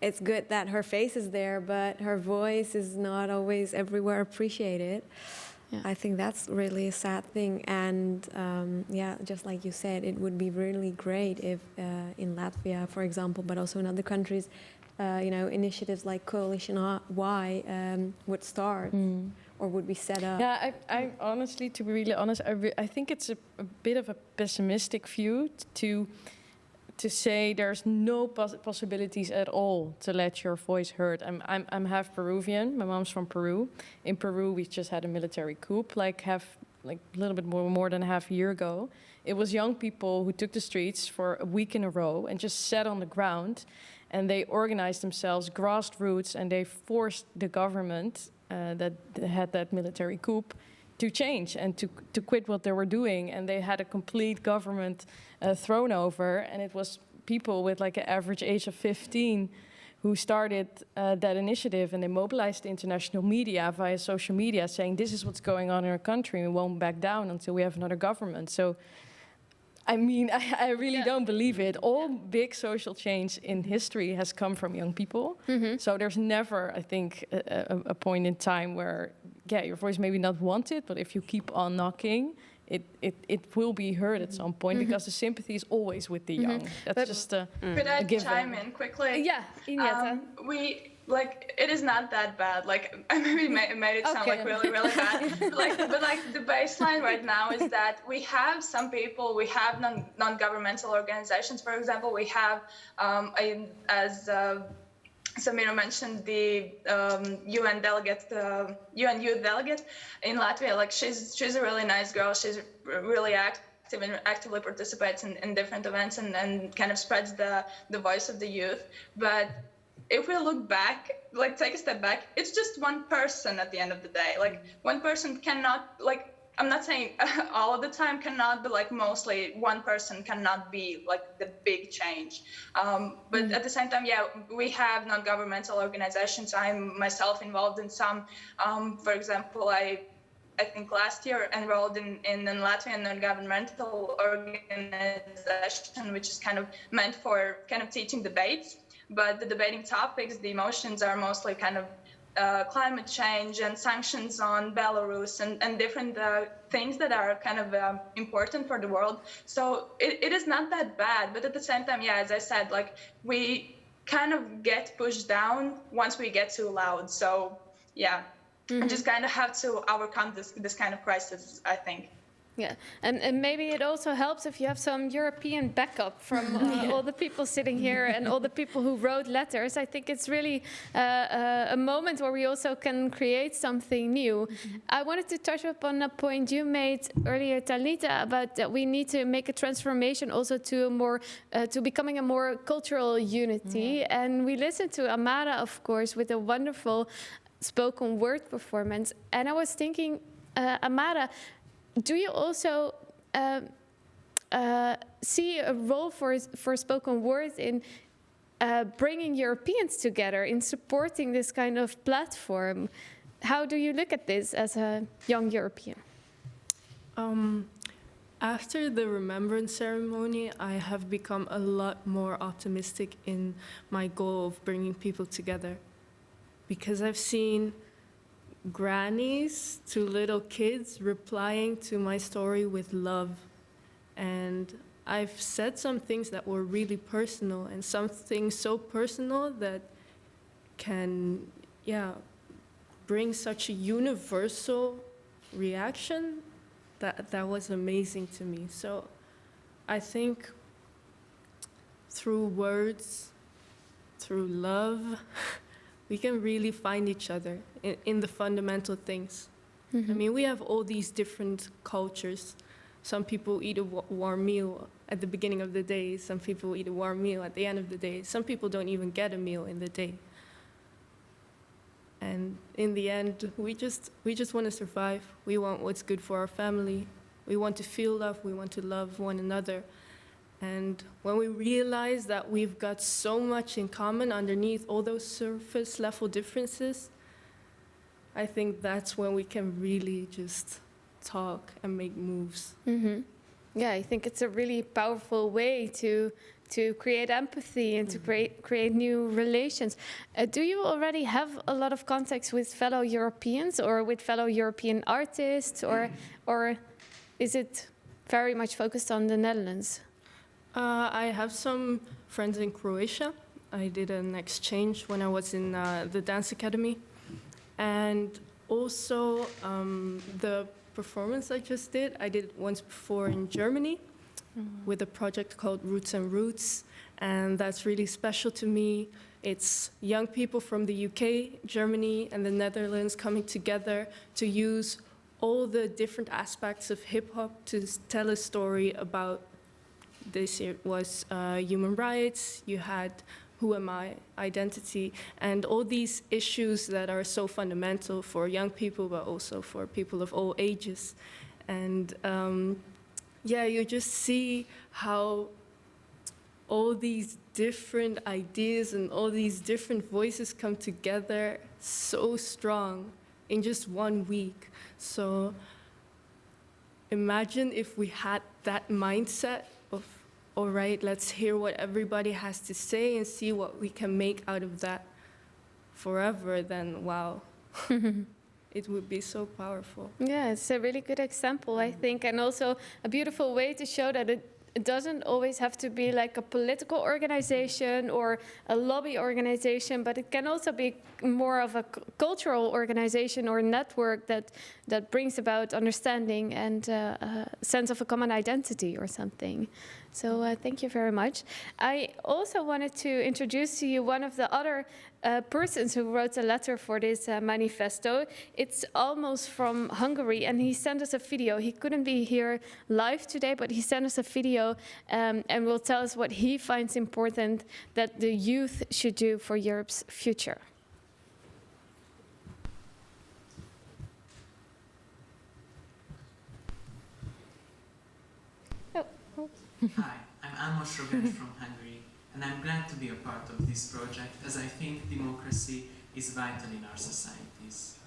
it's good that her face is there, but her voice is not always everywhere appreciated. Yeah. I think that's really a sad thing. And just like you said, it would be really great if in Latvia, for example, but also in other countries, initiatives like Coalition Y would start or would be set up. Yeah, I honestly, to be really honest, I think it's a bit of a pessimistic view to say there's no possibilities at all to let your voice heard. I'm half Peruvian. My mom's from Peru. In Peru, we just had a military coup, a little bit more than half a year ago. It was young people who took the streets for a week in a row and just sat on the ground. And they organized themselves, grassroots, and they forced the government that had that military coup to change and to quit what they were doing. And they had a complete government thrown over, and it was people with an average age of 15 who started that initiative, and they mobilized the international media via social media, saying this is what's going on in our country, and we won't back down until we have another government. So, I mean, I really don't believe it. All big social change in history has come from young people. So there's never, I think, a point in time where, your voice maybe not wanted, but if you keep on knocking, it will be heard at some point, because the sympathy is always with the young. That's just a Could I given. chime in quickly? Yeah, Ineta. It is not that bad. Like, I maybe made it sound like really, really bad. but the baseline right now is that we have some people, we have non-governmental organizations. For example, we have, as Samira mentioned, the UN delegate, UN youth delegate in Latvia. Like, she's a really nice girl. She's really active and actively participates in different events and kind of spreads the voice of the youth. But if we look back, like take a step back, it's just one person at the end of the day. Like, one person cannot, like, I'm not saying all of the time cannot, but like mostly one person cannot be like the big change. But at the same time, yeah, we have non-governmental organizations. I'm myself involved in some. For example, I think last year enrolled in a Latvian non-governmental organization, which is kind of meant for kind of teaching debates. But the debating topics, the emotions are mostly kind of climate change and sanctions on Belarus and different things that are kind of important for the world. So it is not that bad. But at the same time, yeah, as I said, like we kind of get pushed down once we get too loud. So yeah, I just kind of have to overcome this kind of crisis, I think. Yeah, and maybe it also helps if you have some European backup from all the people sitting here and all the people who wrote letters. I think it's really a moment where we also can create something new. I wanted to touch upon a point you made earlier, Talitha, about that we need to make a transformation also to a more to becoming a more cultural unity. And we listened to Amara, of course, with a wonderful spoken word performance. And I was thinking, Amara, do you also see a role for spoken word in bringing Europeans together, in supporting this kind of platform? How do you look at this as a young European? After the Remembrance ceremony, I have become a lot more optimistic in my goal of bringing people together, because I've seen grannies to little kids replying to my story with love. And I've said some things that were really personal, and some things so personal that can, bring such a universal reaction that was amazing to me. So I think through words, through love, we can really find each other in the fundamental things. I mean, we have all these different cultures. Some people eat a warm meal at the beginning of the day. Some people eat a warm meal at the end of the day. Some people don't even get a meal in the day. And in the end, we just want to survive. We want what's good for our family. We want to feel love. We want to love one another. And when we realize that we've got so much in common underneath all those surface level differences, I think that's when we can really just talk and make moves. Yeah, I think it's a really powerful way to create empathy and to create new relations. Do you already have a lot of contacts with fellow Europeans or with fellow European artists, or is it very much focused on the Netherlands? I have some friends in Croatia. I did an exchange when I was in the dance academy. And also the performance I just did, I did it once before in Germany with a project called Roots and Roots. And that's really special to me. It's young people from the UK, Germany, and the Netherlands coming together to use all the different aspects of hip-hop to tell a story about. This year was human rights, you had who am I, identity, and all these issues that are so fundamental for young people, but also for people of all ages. And you just see how all these different ideas and all these different voices come together so strong in just 1 week. So imagine if we had that mindset of, all right, let's hear what everybody has to say and see what we can make out of that forever, then wow, it would be so powerful. Yeah, it's a really good example, I think, and also a beautiful way to show that it doesn't always have to be like a political organization or a lobby organization, but it can also be more of a cultural organization or network that brings about understanding and a sense of a common identity or something. So thank you very much. I also wanted to introduce to you one of the other persons who wrote a letter for this manifesto. It's almost from Hungary, and he sent us a video. He couldn't be here live today, but he sent us a video and will tell us what he finds important that the youth should do for Europe's future. Hi, I'm Amos Roger from Hungary, and I'm glad to be a part of this project as I think democracy is vital in our societies.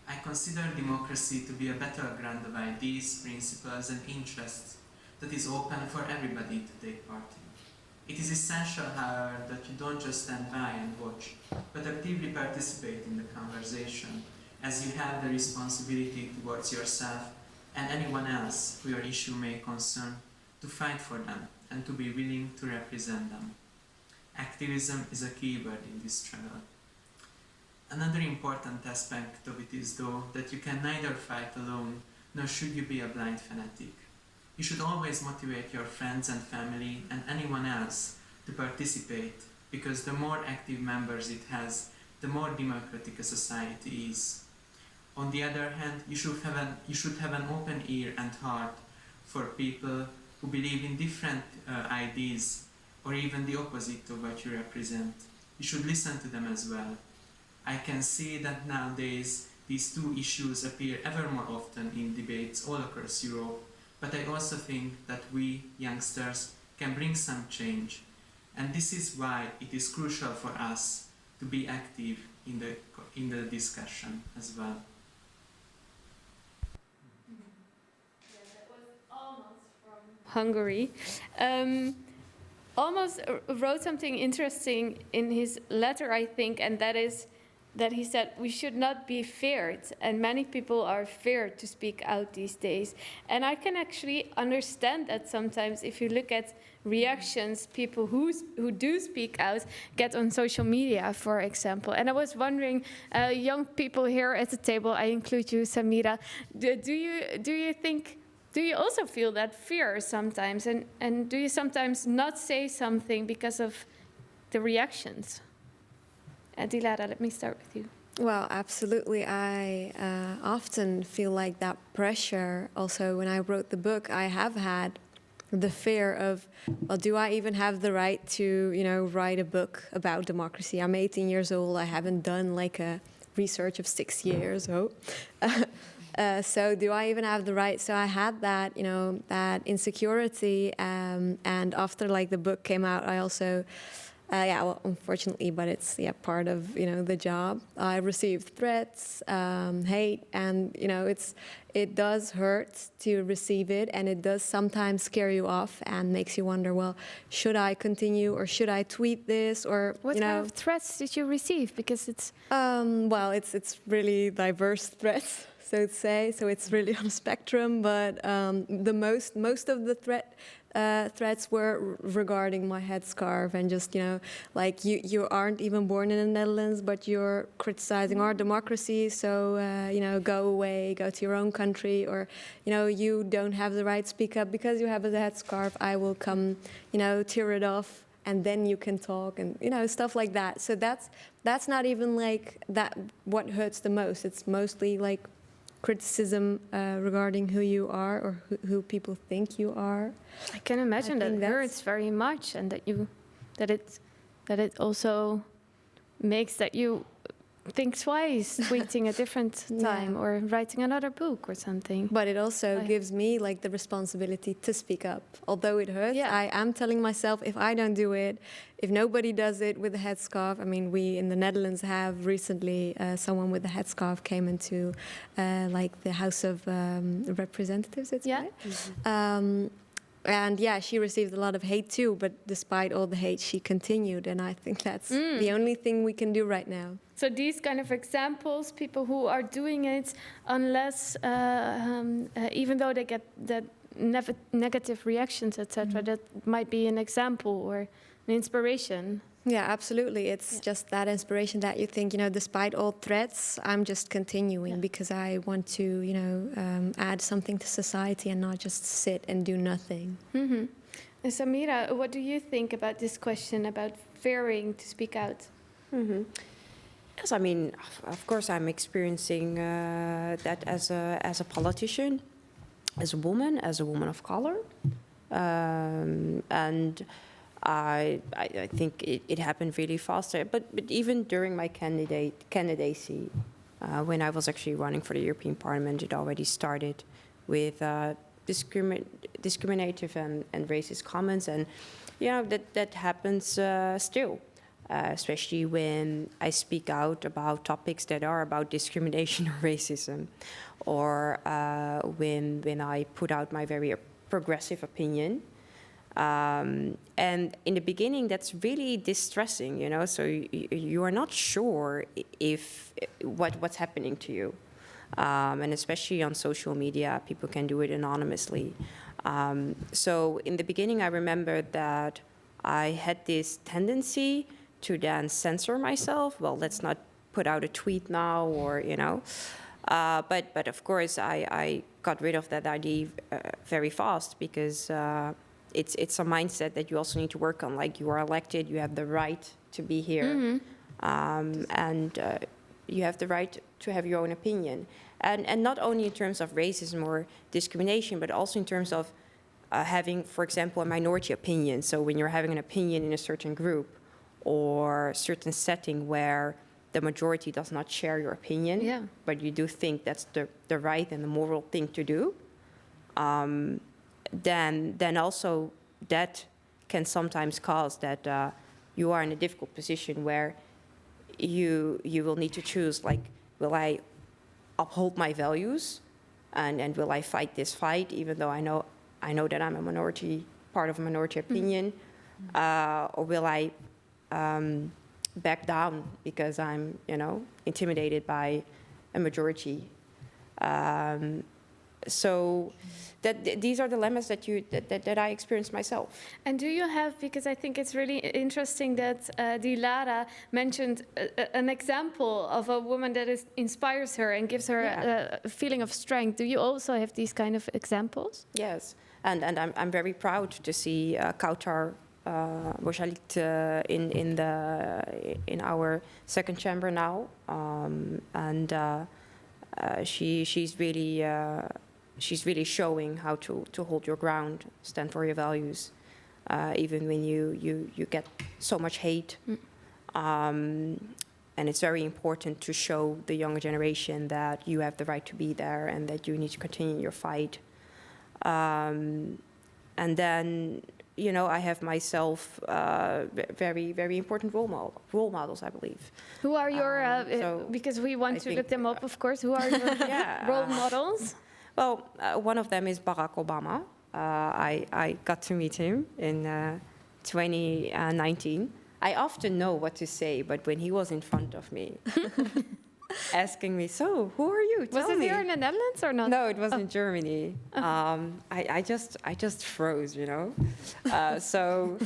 I consider democracy to be a battleground of ideas, principles and interests that is open for everybody to take part in. It is essential, however, that you don't just stand by and watch, but actively participate in the conversation, as you have the responsibility towards yourself and anyone else who your issue may concern, to fight for them and to be willing to represent them. Activism is a key word in this struggle. Another important aspect of it is, though, that you can neither fight alone, nor should you be a blind fanatic. You should always motivate your friends and family and anyone else to participate, because the more active members it has, the more democratic a society is. On the other hand, you should have an open ear and heart for people who believe in different ideas, or even the opposite of what you represent. You should listen to them as well. I can see that nowadays these two issues appear ever more often in debates all across Europe, but I also think that we, youngsters, can bring some change. And this is why it is crucial for us to be active in the discussion as well. Hungary. Almost wrote something interesting in his letter, I think, and that is that he said we should not be feared, and many people are feared to speak out these days. And I can actually understand that sometimes if you look at reactions people who do speak out get on social media, for example. And I was wondering, young people here at the table, I include you, Samira, do you also feel that fear sometimes? And do you sometimes not say something because of the reactions? Dilara, let me start with you. Well, absolutely. I often feel like that pressure. Also, when I wrote the book, I have had the fear of, well, do I even have the right to, write a book about democracy? I'm 18 years old. I haven't done like a research of 6 years. So do I even have the right? So I had that, that insecurity. And after the book came out, I also, unfortunately, but it's part of the job. I received threats, hate, and it does hurt to receive it, and it does sometimes scare you off and makes you wonder, well, should I continue or should I tweet this or what kind of threats did you receive? Because it's it's really diverse threats. So to say, so it's really on a spectrum, but the most of the threats were regarding my headscarf and just you aren't even born in the Netherlands, but you're criticizing our democracy, so go away, go to your own country, or you don't have the right to speak up because you have a headscarf. I will come, tear it off, and then you can talk, and stuff like that. So that's not even that. What hurts the most? It's mostly criticism regarding who you are or who people think you are. I can imagine that hurts very much, and that it also makes that you think twice, tweeting a different time or writing another book or something. But it also gives me like the responsibility to speak up. Although it hurts, I am telling myself if I don't do it, if nobody does it with a headscarf. I mean, we in the Netherlands have recently someone with a headscarf came into like the House of Representatives, right? Mm-hmm. And yeah, she received a lot of hate too, but despite all the hate, she continued. And I think that's the only thing we can do right now. So these kind of examples, people who are doing it, unless, even though they get that negative reactions, etc., that might be an example or an inspiration. Yeah, absolutely. It's just that inspiration that you think, you know, despite all threats, I'm just continuing because I want to, you know, add something to society and not just sit and do nothing. Mm-hmm. Samira, what do you think about this question about fearing to speak out? Mm-hmm. Yes, I mean, of course, I'm experiencing that as a politician, as a woman of color, and I think it happened really fast. But even during my candidacy, when I was actually running for the European Parliament, it already started with discriminative and racist comments, and you know that happens still. Especially when I speak out about topics that are about discrimination or racism, or when I put out my very progressive opinion. And in the beginning, that's really distressing, you know, so you are not sure if what's happening to you. And especially on social media, people can do it anonymously. So in the beginning, I remember that I had this tendency to then censor myself. Well, let's not put out a tweet now, or you know. But of course, I got rid of that idea very fast because it's a mindset that you also need to work on. Like, you are elected, you have the right to be here, and you have the right to have your own opinion. And not only in terms of racism or discrimination, but also in terms of having, for example, a minority opinion. So when you're having an opinion in a certain group or certain setting where the majority does not share your opinion, but you do think that's the right and the moral thing to do, then also that can sometimes cause that you are in a difficult position where you will need to choose, like, will I uphold my values and will I fight this fight even though I know that I'm a minority, part of a minority opinion, or will I back down because I'm, you know, intimidated by a majority. So these are dilemmas that I experienced myself. And do you have, because I think it's really interesting that Dilara mentioned an example of a woman that inspires her and gives her a feeling of strength. Do you also have these kind of examples? Yes, and I'm very proud to see Kautar Bojalit in our second chamber now, and she's really showing how to hold your ground, stand for your values, even when you get so much hate. And it's very important to show the younger generation that you have the right to be there and that you need to continue your fight. And then, you know, I have myself very, very important role models, I believe. Who are your, because we want to look them up, of course, who are your role models? Well, one of them is Barack Obama. I got to meet him in 2019. I often know what to say, but when he was in front of me, asking me, so who are you? Tell was it here in the Netherlands or not? No, it was in Germany. I just froze, you know. So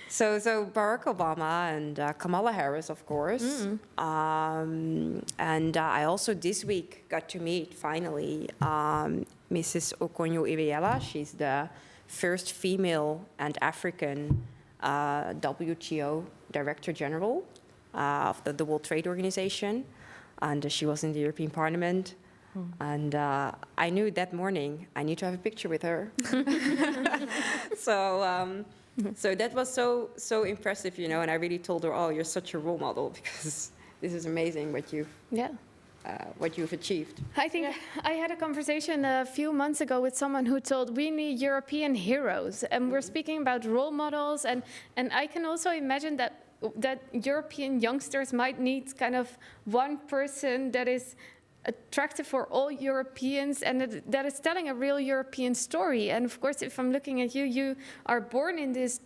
Barack Obama and Kamala Harris, of course. And I also this week got to meet finally Mrs. Okonjo-Iweala. She's the first female and African WTO Director General of the World Trade Organization. And she was in the European Parliament. And I knew that morning I need to have a picture with her. So that was so impressive, you know. And I really told her, "Oh, you're such a role model," this is amazing what you've achieved. I think I had a conversation a few months ago with someone who told we need European heroes, and we're speaking about role models, and I can also imagine that European youngsters might need kind of one person that is attractive for all Europeans and that is telling a real European story. And of course, if I'm looking at you, you are born in this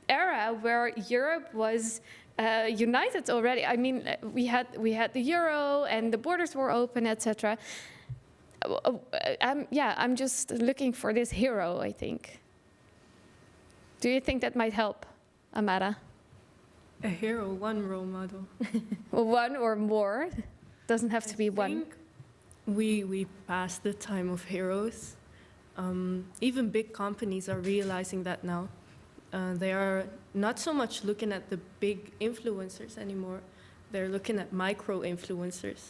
era where Europe was united already. I mean, we had the euro and the borders were open, etc. I'm just looking for this hero, I think. Do you think that might help, Amara? A hero, one role model. One or more. Doesn't have to be one. I think we passed the time of heroes. Even big companies are realizing that now. They are not so much looking at the big influencers anymore. They're looking at micro-influencers.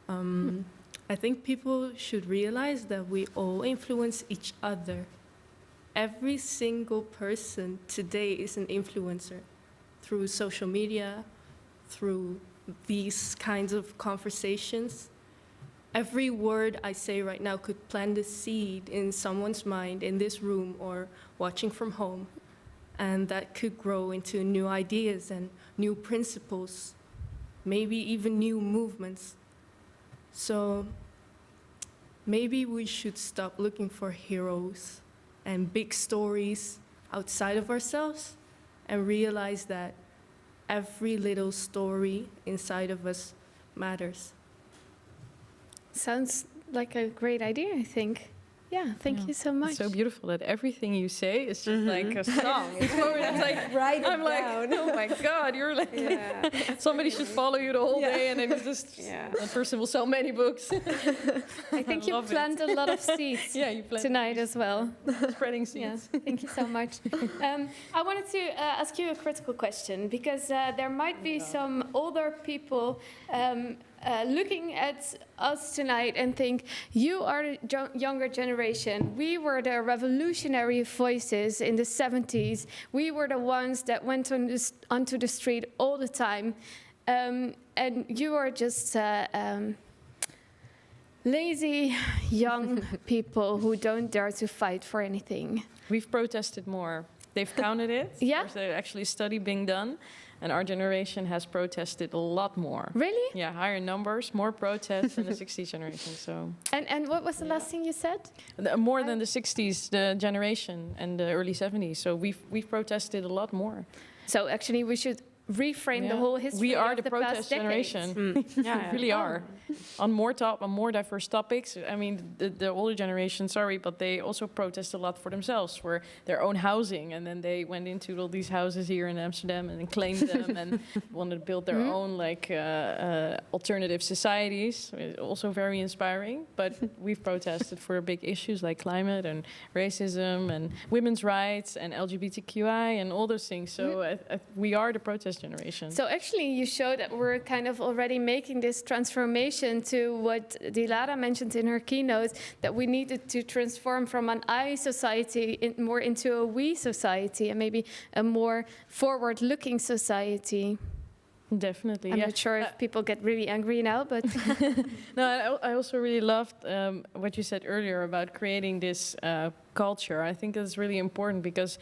I think people should realize that we all influence each other. Every single person today is an influencer through social media, through these kinds of conversations. Every word I say right now could plant a seed in someone's mind in this room or watching from home. And that could grow into new ideas and new principles, maybe even new movements. So maybe we should stop looking for heroes and big stories outside of ourselves and realize that every little story inside of us matters. Sounds like a great idea, I think. Yeah, thank you so much. It's so beautiful that everything you say is just like a song. It's like, Write it I'm like, down. oh my God, you're like, somebody should follow you the whole day, and then it's just, that person will sell many books. I think you planted a lot of seeds you tonight as well. Spreading seeds. Yeah, thank you so much. I wanted to ask you a critical question, because there might be some older people looking at us tonight and think, you are the younger generation. We were the revolutionary voices in the 70s. We were the ones that went onto the street all the time. And you are just lazy young people who don't dare to fight for anything. We've protested more. They've counted it. Yeah. There's actually a study being done. And our generation has protested a lot more. Really? Yeah, higher numbers, more protests than the 60s generation. So. And what was the last thing you said? More than the 60s, the generation, and the early 70s. So we've protested a lot more. So actually, we should reframe the whole history. We are of the protest generation. We really are. On more diverse topics. I mean, the older generation, sorry, but they also protest a lot for themselves, for their own housing, and then they went into all these houses here in Amsterdam and claimed them and wanted to build their own alternative societies. Also very inspiring. But we've protested for big issues like climate and racism and women's rights and LGBTQI and all those things. So we are the protest generation. So actually you show that we're kind of already making this transformation to what Dilara mentioned in her keynote, that we needed to transform from an I society more into a we society, and maybe a more forward-looking society. Definitely. I'm not sure if people get really angry now, but... No, I also really loved what you said earlier about creating this culture. I think that's really important because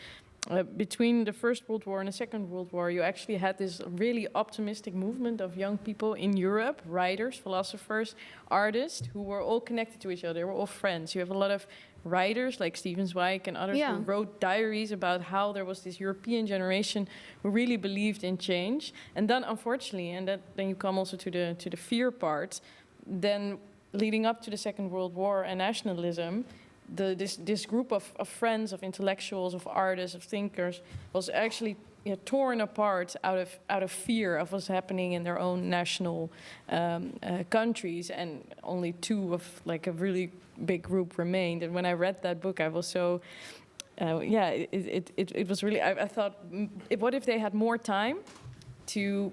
between the First World War and the Second World War, you actually had this really optimistic movement of young people in Europe, writers, philosophers, artists, who were all connected to each other. They were all friends. You have a lot of writers like Stephen Zweig and others who wrote diaries about how there was this European generation who really believed in change. And then, unfortunately, and then you come also to the fear part, then leading up to the Second World War and nationalism, this group of friends, of intellectuals, of artists, of thinkers, was actually torn apart out of fear of what's happening in their own national countries, and only two of like a really big group remained. And when I read that book, I was so it was really, I thought, what if they had more time to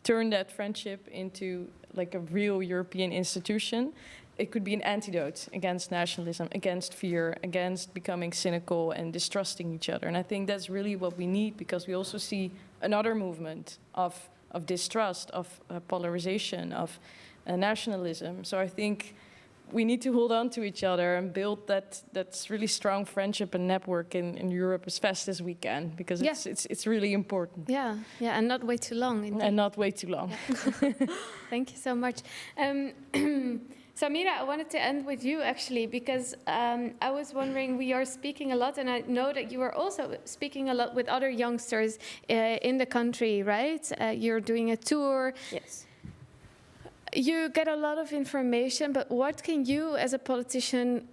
turn that friendship into like a real European institution? It could be an antidote against nationalism, against fear, against becoming cynical and distrusting each other. And I think that's really what we need, because we also see another movement of distrust, of polarization, of nationalism. So I think we need to hold on to each other and build that's really strong friendship and network in Europe as fast as we can, because it's really important. Yeah, and not way too long. Indeed. And not way too long. Yeah. Thank you so much. Samira, I wanted to end with you actually, because I was wondering, we are speaking a lot, and I know that you are also speaking a lot with other youngsters in the country, right? You're doing a tour. Yes. You get a lot of information, but what can you as a politician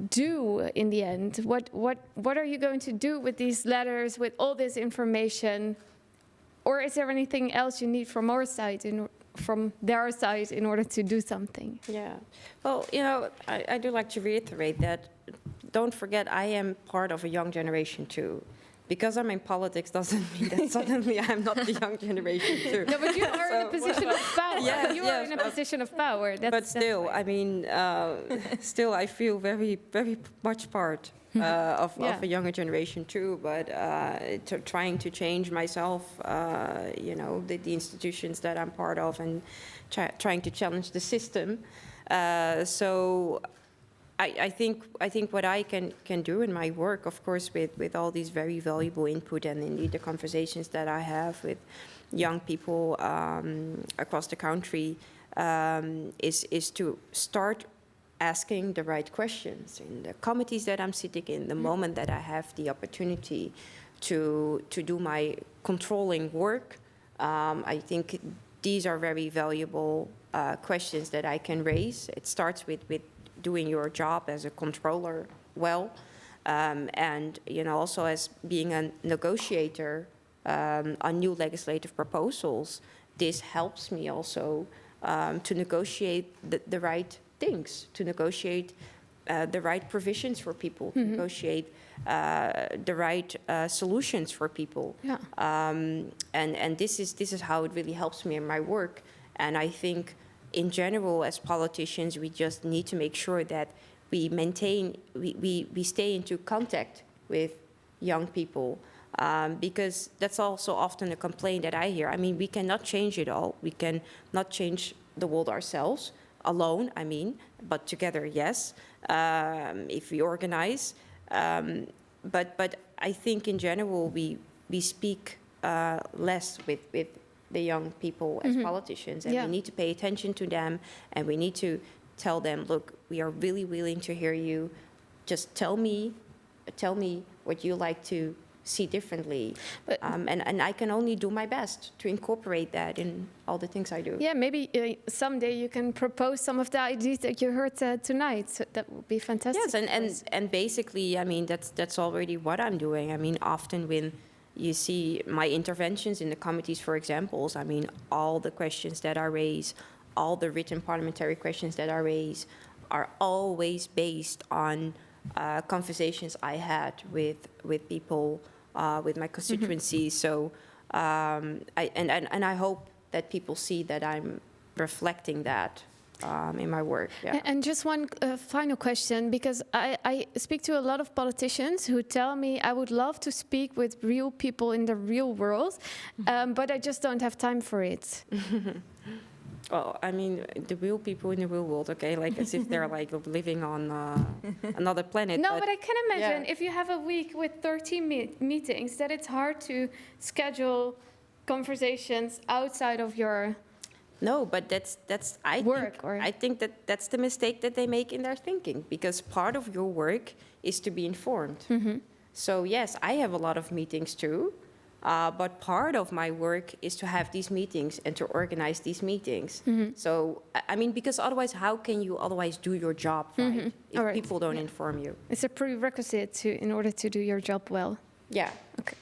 do in the end? What are you going to do with these letters, with all this information? Or is there anything else you need from our side, from their side, in order to do something? Yeah. Well, I do like to reiterate that, don't forget, I am part of a young generation too. Because I'm in politics doesn't mean that suddenly I'm not the young generation too. No, but you are in a position of power. You are in a position of power. But still, I mean, still I feel very, very much part of a younger generation too. But trying to change myself, the institutions that I'm part of, and trying to challenge the system. So I think what I can do in my work, of course, with all these very valuable input, and indeed the conversations that I have with young people across the country, is to start asking the right questions in the committees that I'm sitting in, the moment that I have the opportunity to do my controlling work. I think these are very valuable questions that I can raise. It starts with doing your job as a controller well, and also as being a negotiator on new legislative proposals. This helps me also to negotiate the right things, to negotiate the right provisions for people, to negotiate the right solutions for people. Yeah. And this is how it really helps me in my work. And I think, in general, as politicians, we just need to make sure that we stay into contact with young people, because that's also often a complaint that I hear. I mean, we cannot change it all. We cannot change the world ourselves, alone, but together, yes, if we organize. But I think in general, we speak less with the young people as politicians, and we need to pay attention to them, and we need to tell them, look, we are really willing to hear you. Just tell me what you like to see differently, and I can only do my best to incorporate that in all the things I do. Yeah, maybe someday you can propose some of the ideas that you heard tonight. So that would be fantastic. Yes, and basically, that's already what I'm doing. Often when you see my interventions in the committees, for example, all the questions that I raise, all the written parliamentary questions that I raise, are always based on conversations I had with people, with my constituencies. So I hope that people see that I'm reflecting that in my work. Yeah. And just one final question, because I speak to a lot of politicians who tell me, I would love to speak with real people in the real world, but I just don't have time for it. Well, the real people in the real world, okay, like as if they're like living on another planet. No, but I can imagine if you have a week with 13 meetings, that it's hard to schedule conversations outside of your No, but I think that's the mistake that they make in their thinking, because part of your work is to be informed. So yes, I have a lot of meetings too, but part of my work is to have these meetings and to organize these meetings. So because otherwise, how can you otherwise do your job right if people don't inform you? It's a prerequisite in order to do your job well. Yeah. Okay.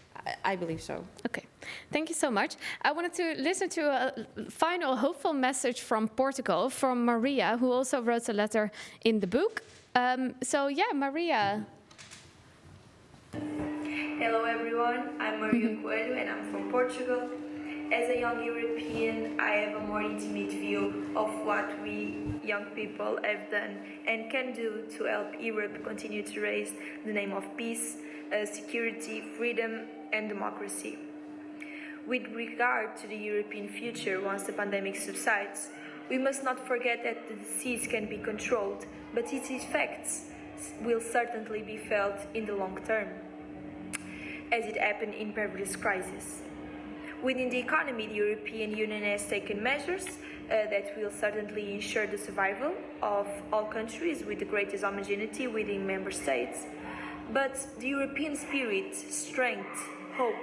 I believe so. Okay, thank you so much. I wanted to listen to a final hopeful message from Portugal, from Maria, who also wrote a letter in the book. Maria. Hello everyone, I'm Maria Coelho and I'm from Portugal. As a young European, I have a more intimate view of what we young people have done and can do to help Europe continue to raise the name of peace, security, freedom and democracy. With regard to the European future once the pandemic subsides, we must not forget that the disease can be controlled, but its effects will certainly be felt in the long term, as it happened in previous crises. Within the economy, the European Union has taken measures that will certainly ensure the survival of all countries with the greatest homogeneity within member states. But the European spirit, strength, hope,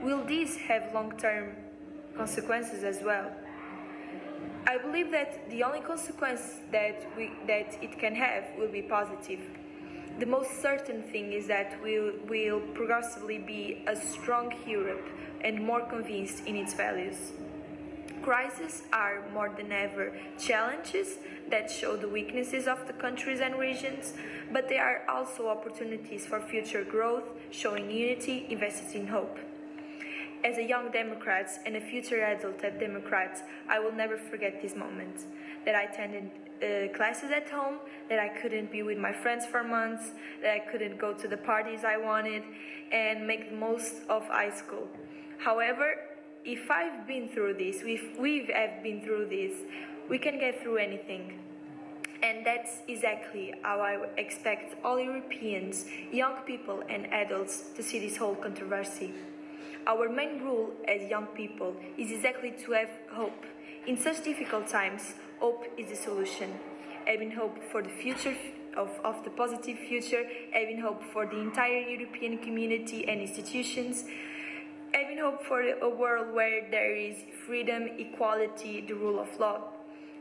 will these have long-term consequences as well? I believe that the only consequence that it can have will be positive. The most certain thing is that we'll progressively be a strong Europe and more convinced in its values. Crises are more than ever challenges that show the weaknesses of the countries and regions, but they are also opportunities for future growth, showing unity, invested in hope. As a young Democrat and a future adult at Democrats, I will never forget this moment, that I attended classes at home, that I couldn't be with my friends for months, that I couldn't go to the parties I wanted, and make the most of high school. However, if I've been through this, if we have been through this, we can get through anything. And that's exactly how I expect all Europeans, young people and adults to see this whole controversy. Our main rule as young people is exactly to have hope. In such difficult times, hope is the solution. Having hope for the future, of the positive future, having hope for the entire European community and institutions, having hope for a world where there is freedom, equality, the rule of law,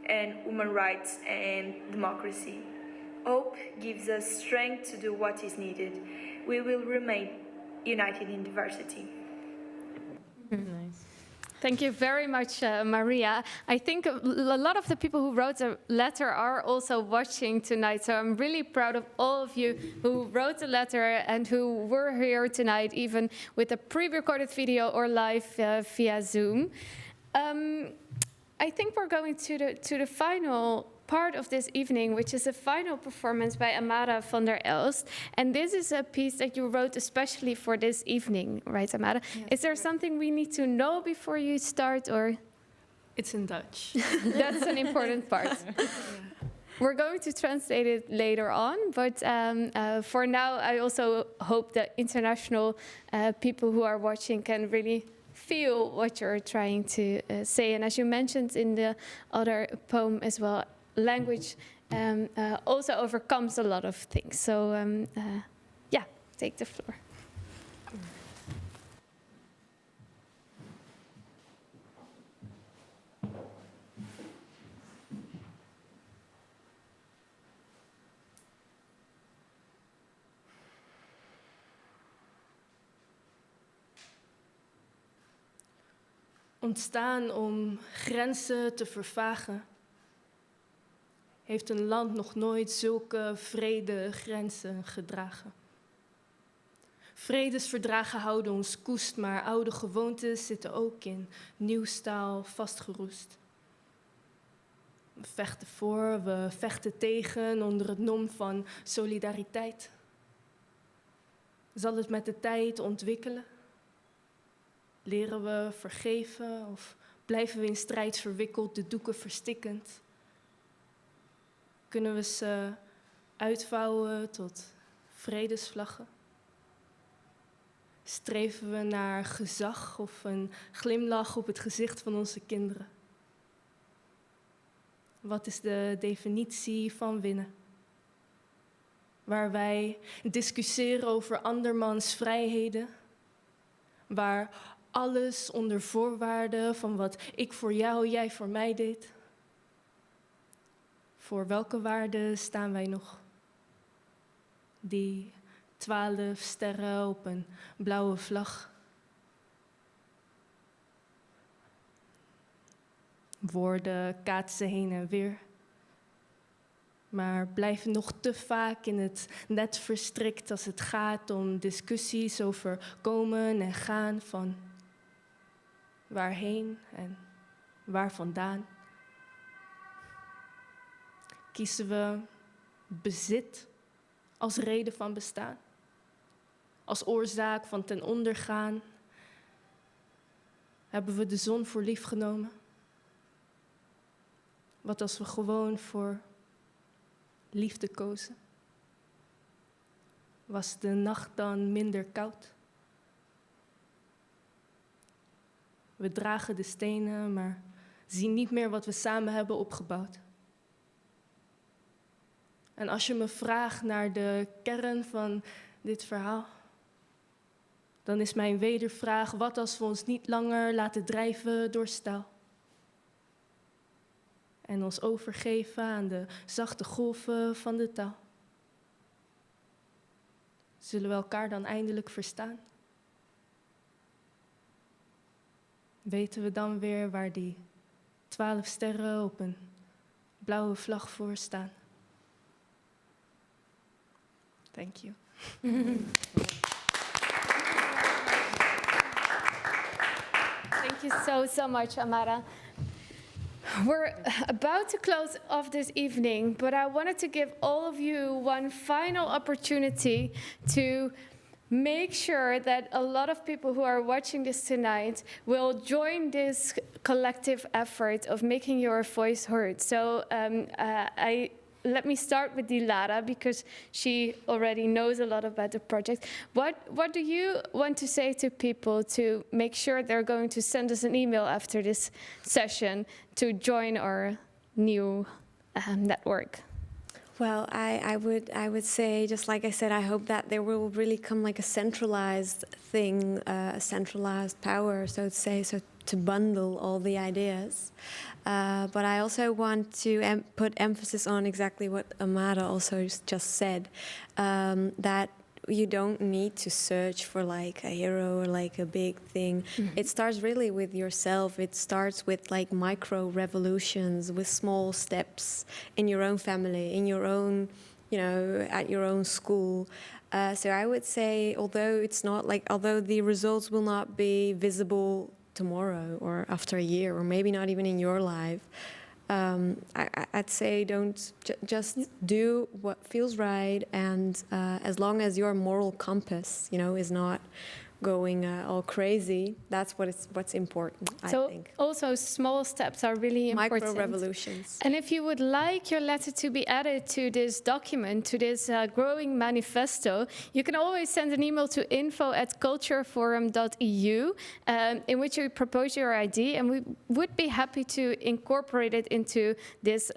and human rights and democracy. Hope gives us strength to do what is needed. We will remain united in diversity. Nice. Thank you very much, Maria. I think a lot of the people who wrote the letter are also watching tonight, so I'm really proud of all of you who wrote the letter and who were here tonight, even with a pre-recorded video or live via Zoom. I think we're going to the final part of this evening, which is a final performance by Amara van der Elst. And this is a piece that you wrote especially for this evening, right, Amara? Yes. Is there something we need to know before you start, or? It's in Dutch. That's an important part. Yeah. We're going to translate it later on, but for now, I also hope that international people who are watching can really feel what you're trying to say. And as you mentioned in the other poem as well, language also overcomes a lot of things. So yeah, take the floor. Ontstaan om grenzen te vervagen, heeft een land nog nooit zulke vrede grenzen gedragen. Vredesverdragen houden ons koest, maar oude gewoontes zitten ook in nieuw staal vastgeroest. We vechten voor, we vechten tegen onder het nom van solidariteit. Zal het met de tijd ontwikkelen? Leren we vergeven of blijven we in strijd verwikkeld, de doeken verstikkend? Kunnen we ze uitvouwen tot vredesvlaggen? Streven we naar gezag of een glimlach op het gezicht van onze kinderen? Wat is de definitie van winnen? Waar wij discussiëren over andermans vrijheden, waar alles onder voorwaarden van wat ik voor jou, jij voor mij deed. Voor welke waarden staan wij nog? Die 12 sterren op een blauwe vlag. Woorden kaatsen heen en weer, maar blijven nog te vaak in het net verstrikt als het gaat om discussies over komen en gaan van waarheen en waar vandaan. Kiezen we bezit als reden van bestaan, als oorzaak van ten ondergaan? Hebben we de zon voor lief genomen? Wat als we gewoon voor liefde kozen? Was de nacht dan minder koud? We dragen de stenen, maar zien niet meer wat we samen hebben opgebouwd. En als je me vraagt naar de kern van dit verhaal, dan is mijn wedervraag: wat als we ons niet langer laten drijven door staal? En ons overgeven aan de zachte golven van de taal? Zullen we elkaar dan eindelijk verstaan? Weten we dan weer waar die 12 sterren op een blauwe vlag voor staan? Thank you. Thank you so much, Amara. We're about to close off this evening, but I wanted to give all of you one final opportunity to make sure that a lot of people who are watching this tonight will join this collective effort of making your voice heard. So let me start with Dilara, because she already knows a lot about the project. What do you want to say to people to make sure they're going to send us an email after this session to join our new network? Well, I would say, just like I said, I hope that there will really come like a centralized thing, a centralized power, so to say, so to bundle all the ideas. But I also want to put emphasis on exactly what Amara also just said, that you don't need to search for like a hero or like a big thing. Mm-hmm. It starts really with yourself. It starts with like micro revolutions, with small steps in your own family, in your own, at your own school. So I would say, although the results will not be visible tomorrow or after a year or maybe not even in your life, I'd say just do what feels right, and as long as your moral compass, is not going all crazy, that's what's important, I think. So also small steps are really important. Micro-revolutions. And if you would like your letter to be added to this document, to this growing manifesto, you can always send an email to info@cultureforum.eu, in which you propose your idea, and we would be happy to incorporate it into this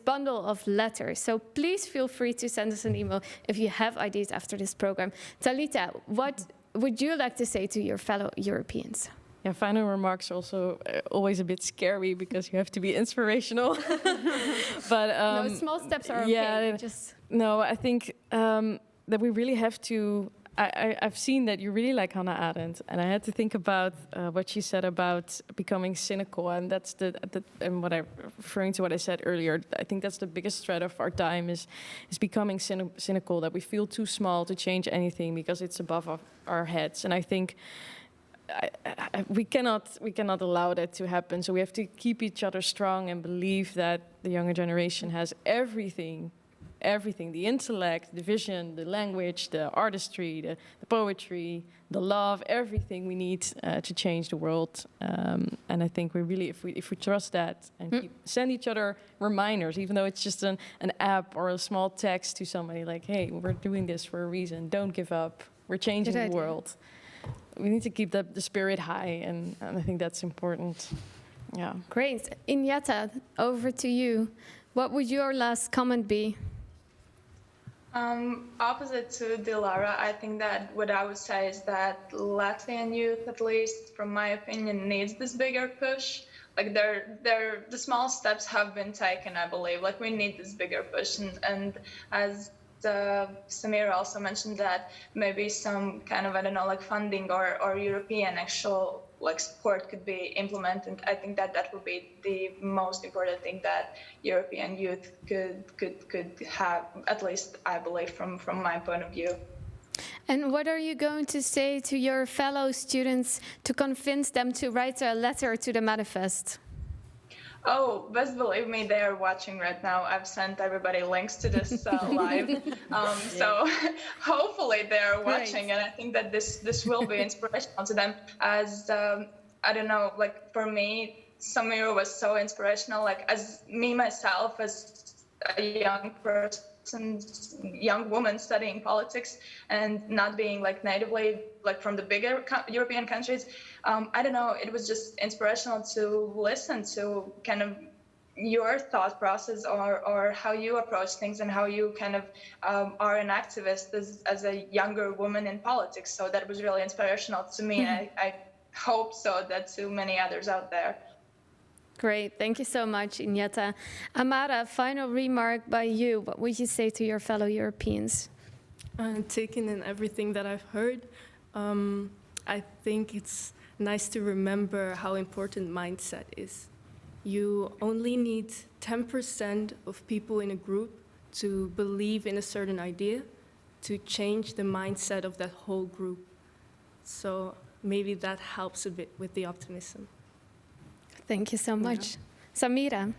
bundle of letters. So please feel free to send us an email if you have ideas after this program. Talitha, what would you like to say to your fellow Europeans? Yeah, final remarks are also always a bit scary because you have to be inspirational. But no, small steps are okay. No, I think that we really have to. I've seen that you really like Hannah Arendt, and I had to think about what she said about becoming cynical, and that's and what I'm referring to what I said earlier. I think that's the biggest threat of our time is becoming cynical, that we feel too small to change anything because it's above our heads, and I think we cannot allow that to happen. So we have to keep each other strong and believe that the younger generation has everything, the intellect, the vision, the language, the artistry, the poetry, the love, everything we need to change the world. And I think we really, if we trust that and send each other reminders, even though it's just an app or a small text to somebody like, hey, we're doing this for a reason, don't give up, we're changing the world. We need to keep the spirit high, and I think that's important. Yeah. Great. Injetta, over to you. What would your last comment be? Opposite to Dilara, I think that what I would say is that Latvian youth, at least from my opinion, needs this bigger push. Like the small steps have been taken, I believe. Like we need this bigger push, and as Samira also mentioned that maybe some kind of, I don't know, like funding or European actual like support could be implemented. I think that would be the most important thing that European youth could have, at least I believe from my point of view. And what are you going to say to your fellow students to convince them to write a letter to the manifest? Oh, best believe me, they are watching right now. I've sent everybody links to this live. So hopefully they are watching. Right. And I think that this will be inspirational to them. As I don't know, like for me, Samira was so inspirational. Like as me myself, as a young person, young woman studying politics and not being like natively like from the bigger European countries, I don't know, it was just inspirational to listen to kind of your thought process or how you approach things and how you kind of are an activist as a younger woman in politics. So that was really inspirational to me. I hope so that to many others out there. Great, thank you so much, Injeta. Amara, final remark by you. What would you say to your fellow Europeans? Taking in everything that I've heard, I think it's nice to remember how important mindset is. You only need 10% of people in a group to believe in a certain idea to change the mindset of that whole group. So maybe that helps a bit with the optimism. Thank you so much. Samira.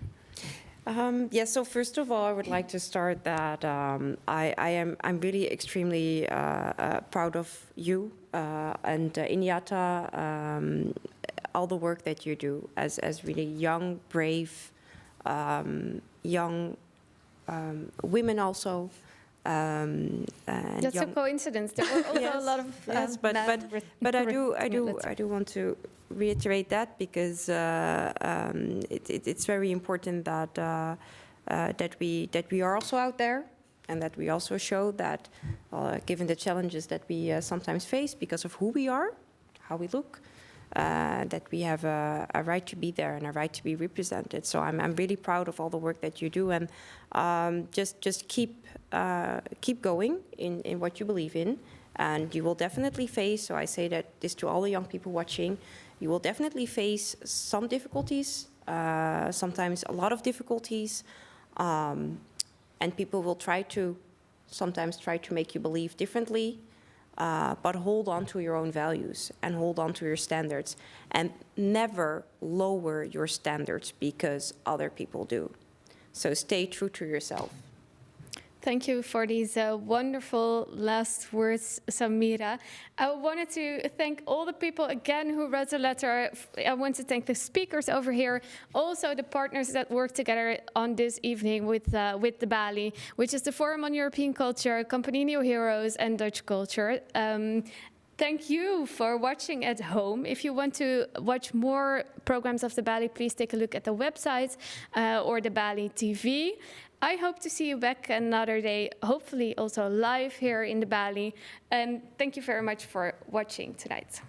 So first of all, I would like to start that I'm really extremely proud of you and Injeta, all the work that you do as really young, brave, young women also. That's a coincidence. There were also a lot of but I do want to reiterate that because it's very important that we are also out there and that we also show that given the challenges that we sometimes face because of who we are, how we look, that we have a right to be there and a right to be represented. So I'm really proud of all the work that you do, and just keep going in what you believe in, and you will definitely face. So I say that this to all the young people watching. You will definitely face some difficulties, sometimes a lot of difficulties, and people will sometimes try to make you believe differently. But hold on to your own values and hold on to your standards and never lower your standards because other people do. So stay true to yourself. Thank you for these wonderful last words, Samira. I wanted to thank all the people again who wrote the letter. I want to thank the speakers over here, also the partners that worked together on this evening with the Bali, which is the Forum on European Culture, Company New Heroes, and Dutch Culture. Thank you for watching at home. If you want to watch more programs of the Bali, please take a look at the website or the Bali TV. I hope to see you back another day, hopefully also live here in the Bali. And thank you very much for watching tonight.